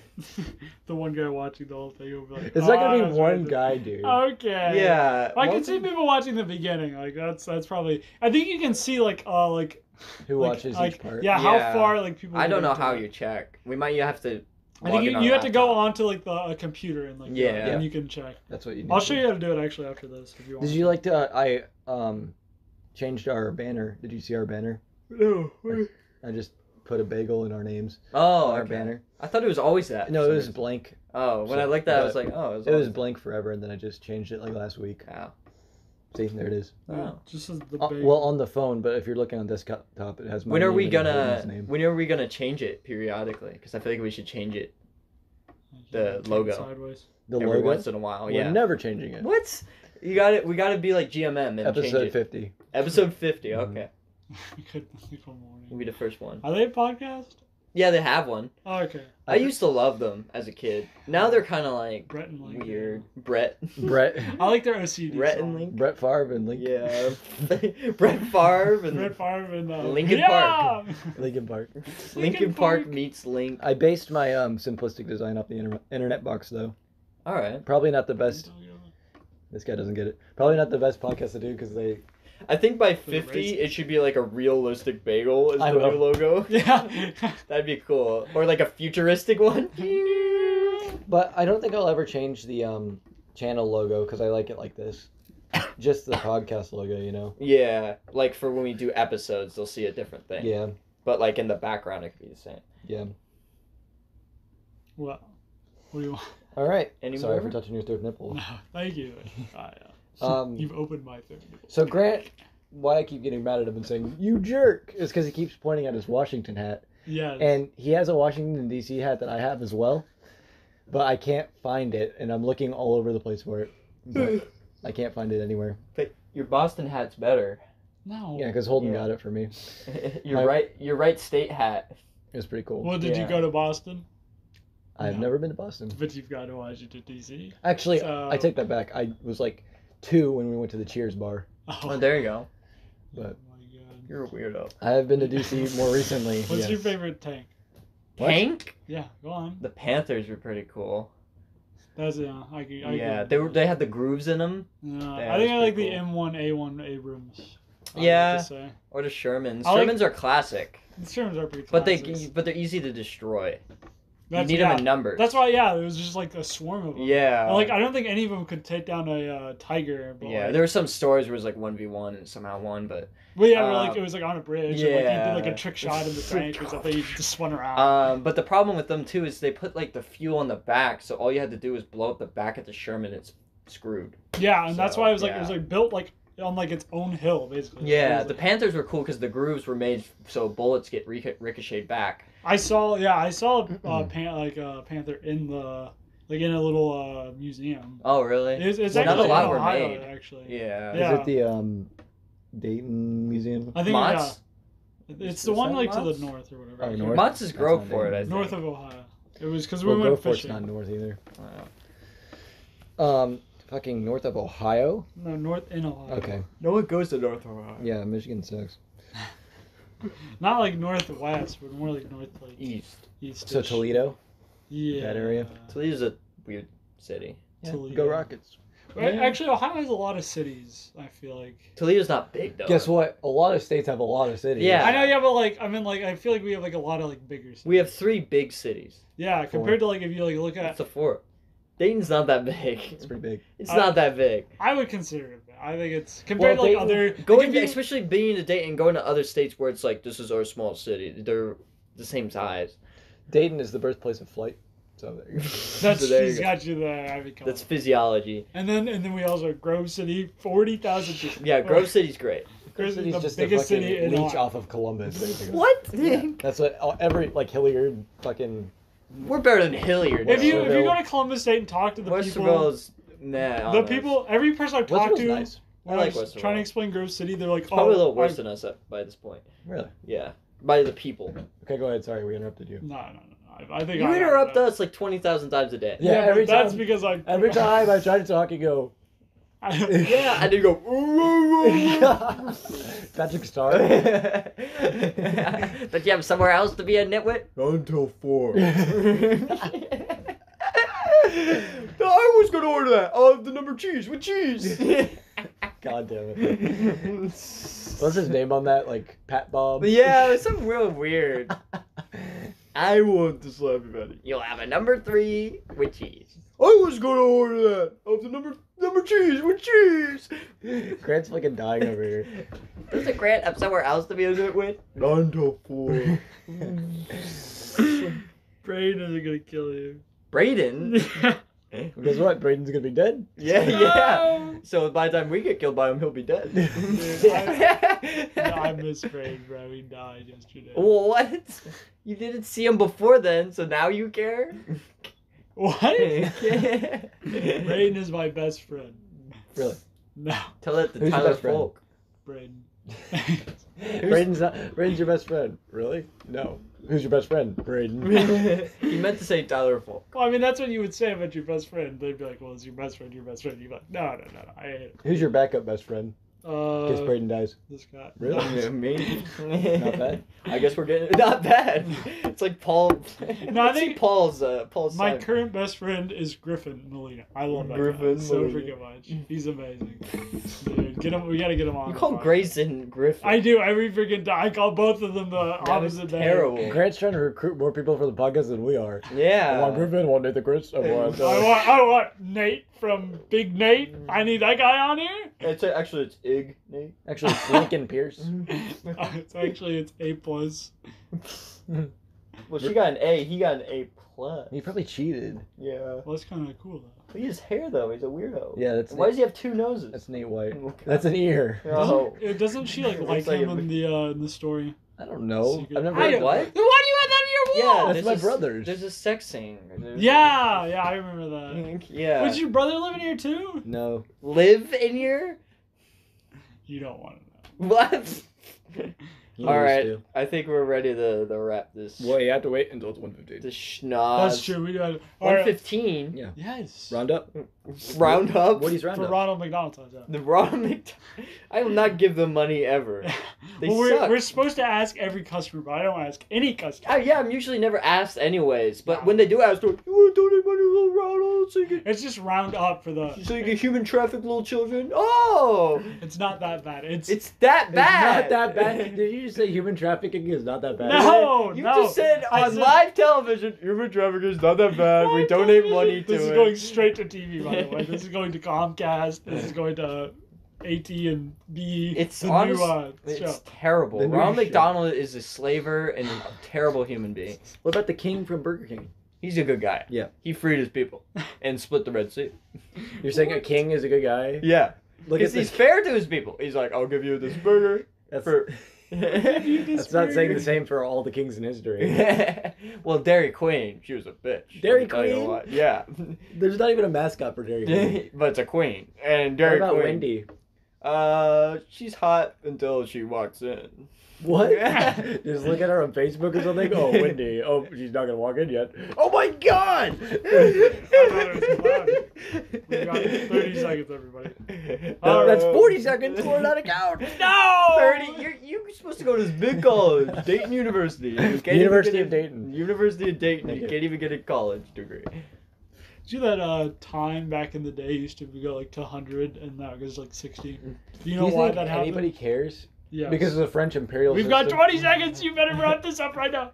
The one guy watching the whole thing will be like, It's not gonna that's be one right. guy, dude. Okay. Yeah. I can well, see people watching the beginning. Like that's probably. I think you can see like Who watches like, each part? Yeah, Yeah. how far like people. I don't know get how into you it. check. We might have to. I log think in on you a have to go laptop. onto like the computer and like Yeah. and you can check. That's what you need. I'll show you how to do it actually after this if you want. Did you like to? I changed our banner. Did you see our banner? No. I just put a bagel in our names. Oh, on our okay. banner. I thought it was always that. No, for it some was reason. blank. Oh, when So- I looked at it, I but was like, oh, It was always blank forever, and then I just changed it like last week. that. See, there it is. Oh. Just as the Well, on the phone, but if you're looking on desktop, it has my When are name we and gonna? Holden's name. When are we gonna change it periodically? Because I feel like we should change it the logo. Sideways. The every logo? once in a while. We're Yeah. never changing it. What? You got it. We got to be like GMM and change Episode it. 50. Episode 50. Mhm. Okay, I couldn't sleep all morning. we'll be the first one. Are they a podcast? Yeah, they have one. Oh, okay. I used to love them as a kid. Now they're kind of like Brett and Link. weird. Brett. Brett, I like their OCD. Brett song. and Link. Brett Favre and Lincoln, Yeah. Brett Favre and Brett Favre and Linkin Park. Lincoln Park. Linkin Park meets Link. I based my simplistic design off the internet box, though. All right. Probably not the best. This guy doesn't get it. Probably not the best podcast to do because they. I think by it 50, racist? it should be like a realistic bagel is I the will. new logo. Yeah. That'd be cool. Or like a futuristic one. But I don't think I'll ever change the channel logo because I like it like this. Just the podcast logo, you know. Yeah, like for when we do episodes, they'll see a different thing. Yeah, But like in the background, it could be the same. yeah. What? What do you want? All right. Any Sorry more? for touching your third nipple. No, thank you. Yeah. Um, You've opened my thing. So Grant, why I keep getting mad at him and saying "you jerk" is because he keeps pointing at his Washington hat, Yeah. and he has a Washington D.C. hat that I have as well, but I can't find it, and I'm looking all over the place for it, but I can't find it anywhere. But your Boston hat's better. No. Yeah, because Holden Yeah. got it for me. Your right state hat. It was pretty cool. Well, did you Yeah. go to Boston? I've No. never been to Boston. But you've got to Washington, D.C. Actually, So- I take that back. I was like 2 when we went to the Cheers bar. Oh, there you go. But my God. You're a weirdo. I have been to DC more recently. What's yes. your favorite tank? What? Tank? Yeah, go on. The Panthers were pretty cool. That's Yeah, they had the grooves in them. No, Yeah, I think that's I like pretty the cool. M1A1 Abrams. I Yeah. like to say. Or the Shermans. I like- Shermans are classic, The Shermans are pretty but classics. they're easy to destroy. That's, you need them in numbers. That's why, yeah, it was just like a swarm of them. Yeah. And, like, I don't think any of them could take down a tiger. But Yeah, like, there were some stories where it was like 1v1 and somehow won, but Well, yeah, where, like, it was like on a bridge. And, like, you yeah. did like a trick shot in the tank or something. You just spun around. but the problem with them too is they put like the fuel on the back, so all you had to do was blow up the back of the Sherman. It's screwed. Yeah, and that's So, why it was like it was yeah. like built like on like its own hill basically. It Yeah, was, the like- Panthers were cool because the grooves were made so bullets get ricocheted back. I saw Panther in the like in a little museum. Oh, really? It's Well, not actually a lot in were Ohio, made. actually. Yeah. Yeah. Is it the Dayton Museum? I think Mott's? it's Is the one that like to Mott's? the north or whatever. Oh, north? Mott's is That's Grove not for it, I Dayton. think. North of Ohio. It was because we Well, went Groveport's fishing. not north either. Wow. Fucking north of Ohio? No, north in Ohio. Okay. No one goes to North Ohio. Yeah, Michigan sucks. Not like northwest, but more like north like East. east. So Toledo? Yeah. that area? Toledo's a weird city. Toledo. Go Rockets. Actually, Ohio has a lot of cities. I feel like. Toledo's not big though. Guess what? A lot of states have a lot of cities. Yeah. I know, yeah, but like I mean, like I feel like we have like a lot of like bigger cities. We have 3 big cities. Yeah, compared to like if you like look That's at, a 4. Dayton's not that big. It's pretty big. It's not that big. I would consider it. I think it's compared Well, to like other Going, like, if you- especially being to Dayton, going to other states where it's like this is our small city. They're the same size. Dayton is the birthplace of flight. So there you go. That's So there you he's go. got you there. I mean, come That's on. physiology. And then we also have Grove City, 40,000 people. Yeah, Grove City's great. Grove City's the just a biggest fucking city in leech Ohio. off of Columbus, basically. What? Yeah, that's what every like Hilliard fucking. We're better than Hilliard. If you Westerville. go to Columbus State and talk to the people, Westerville's nah. the people, every person I've talked Westerville's to, nice. when I like I was Westerville. trying to explain Grove City, they're like, Probably a little I- worse than us by this point. Really? Yeah, by the people. Okay, go ahead. Sorry, we interrupted you. No. I think You I interrupt us like 20,000 times a day. Yeah, Yeah, every but that's time- because I Every time I try to talk, you go. Yeah, and you go. Patrick Star. But you have somewhere else to be a nitwit? Until 4. I was gonna order that. Oh, the number cheese with cheese. God damn it. What's his name on that? Like Pat Bob? Yeah, it's some real weird. I want to slap you about it. You'll have a number 3 with cheese. I was gonna order that of the number cheese with cheese. Grant's fucking dying over here. Does a Grant have somewhere else to be a nitwit? Until 4. Brain isn't gonna kill you. Braden. Guess what? Braden's gonna be dead. Yeah, yeah. So by the time we get killed by him, he'll be dead. I miss Brain, bro. He died yesterday. What? You didn't see him before then, so now you care? What? Brain is my best friend. Really? No, Tell it to Who's your Tyler best friend? Folk. Brain. Braden's your best friend. Really? No. Who's your best friend? Braden. He meant to say Tyler Folk. Well, I mean, that's what you would say about your best friend. They'd be like, well, it's your best friend, your best friend. You'd be like, no, I hate it. Who's your backup best friend? In case Braden dies. This guy. Really? Me? Not bad. I guess we're getting not bad. It's like Paul. No, I Let's see think Paul's My son. current best friend is Griffin Molina. I love that Griffin guy so Molina. freaking much. He's amazing. Dude, get him. We gotta get him on. You the call podcast. Grayson Griffin. I do every freaking time. I call both of them the That is opposite name. terrible. Grant's trying to recruit more people for the podcast than we are. I Yeah. want Griffin, I want Nathan Chris, I want... I want Nate from Big Nate. I need that guy on here. It's actually it's Ig Nate. Actually, it's Lincoln Pierce. It's A plus. Well, she got an A. He got an A plus. He probably cheated. Yeah. Well, that's kind of cool though. Look at his hair though. He's a weirdo. Yeah, that's Why does he have 2 noses? That's Nate White. That's an ear. Oh. Doesn't she like Looks like like him in the story? I don't know. Secret. I've never... Wait, Then what? why do you have that on your Yeah, wall? That's there's my a- brother's. There's a sex scene. Yeah, I remember that. Yeah. Would your brother live in here too? No. live in here? You don't want to know. What? He All used right, to. I think we're ready to wrap this. Well, you have to wait until it's 1:15. The schnoz. That's true. We got all right. 1:15. Yeah. Yes. Round up. Round up. Woody's round For up. Ronald McDonald times. Yeah. The Ronald I will not give them money ever. They well, suck. we're supposed to ask every customer, but I don't ask any customer. Yeah, I'm usually never asked anyways. But No. when they do ask, they're like, "You want to donate money to little Ronald so you It's just round up for the. can human traffic little children?" Oh, It's not that bad. It's that It's bad. not that bad. Did you just say human trafficking is not that bad? No. You just said I on said- live television, human trafficking is not that bad. We Live donate television. money to This is it. going straight to TV, by the way. This is going to Comcast. This is going to AT&B. It's the honest. new show. It's terrible. The new Ronald show. McDonald is a slaver and a terrible human being. What about the king from Burger King? He's a good guy. Yeah. He freed his people and split the Red Sea. You're saying a king is a good guy? Yeah. Look Because at he's this. fair to his people. He's like, I'll give you this burger. That's, For... that's not saying the same for all the kings in history. Well, Dairy Queen, she was a bitch. Dairy let me tell you Queen? what. Yeah. There's not even a mascot for Dairy Queen. But it's a queen. And What Dairy about Queen. Wendy? She's hot until she walks in. What? Just look at her on Facebook or something. Oh, Wendy. Oh, she's not gonna walk in yet. Oh my God! I thought it was loud. We got 30 seconds, everybody. That's 40 seconds. We're not a count. No! 30. You're supposed to go to this big college, Dayton University. You can't even University get of Dayton. University of Dayton. Thank You you. can't even get a college degree. See that time back in the day used to go like to 100 and now it goes like 60. Do you know Do you why think that happened? anybody cares? Yeah. Because of the French imperial We've system? got 20 seconds. You better wrap this up right now.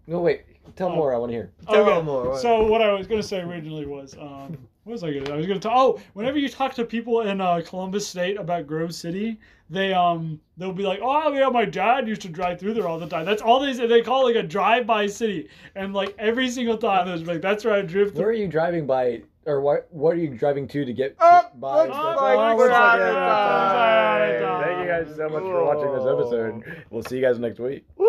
No, wait. Tell Oh. more. I want to hear. Tell Okay, them more. so what I was gonna say originally was, what was I gonna? I was gonna talk. Oh, whenever you talk to people in Columbus State about Grove City, they'll be like, oh yeah, my dad used to drive through there all the time. That's all they say. They call it like a drive-by city, and like every single time, there's like that's where I drive Where through. are you driving by, or what are you driving to get Oh, by? looks Oh, like we're we're out out of of time. time. Thank you guys so much for watching this episode. We'll see you guys next week. Woo!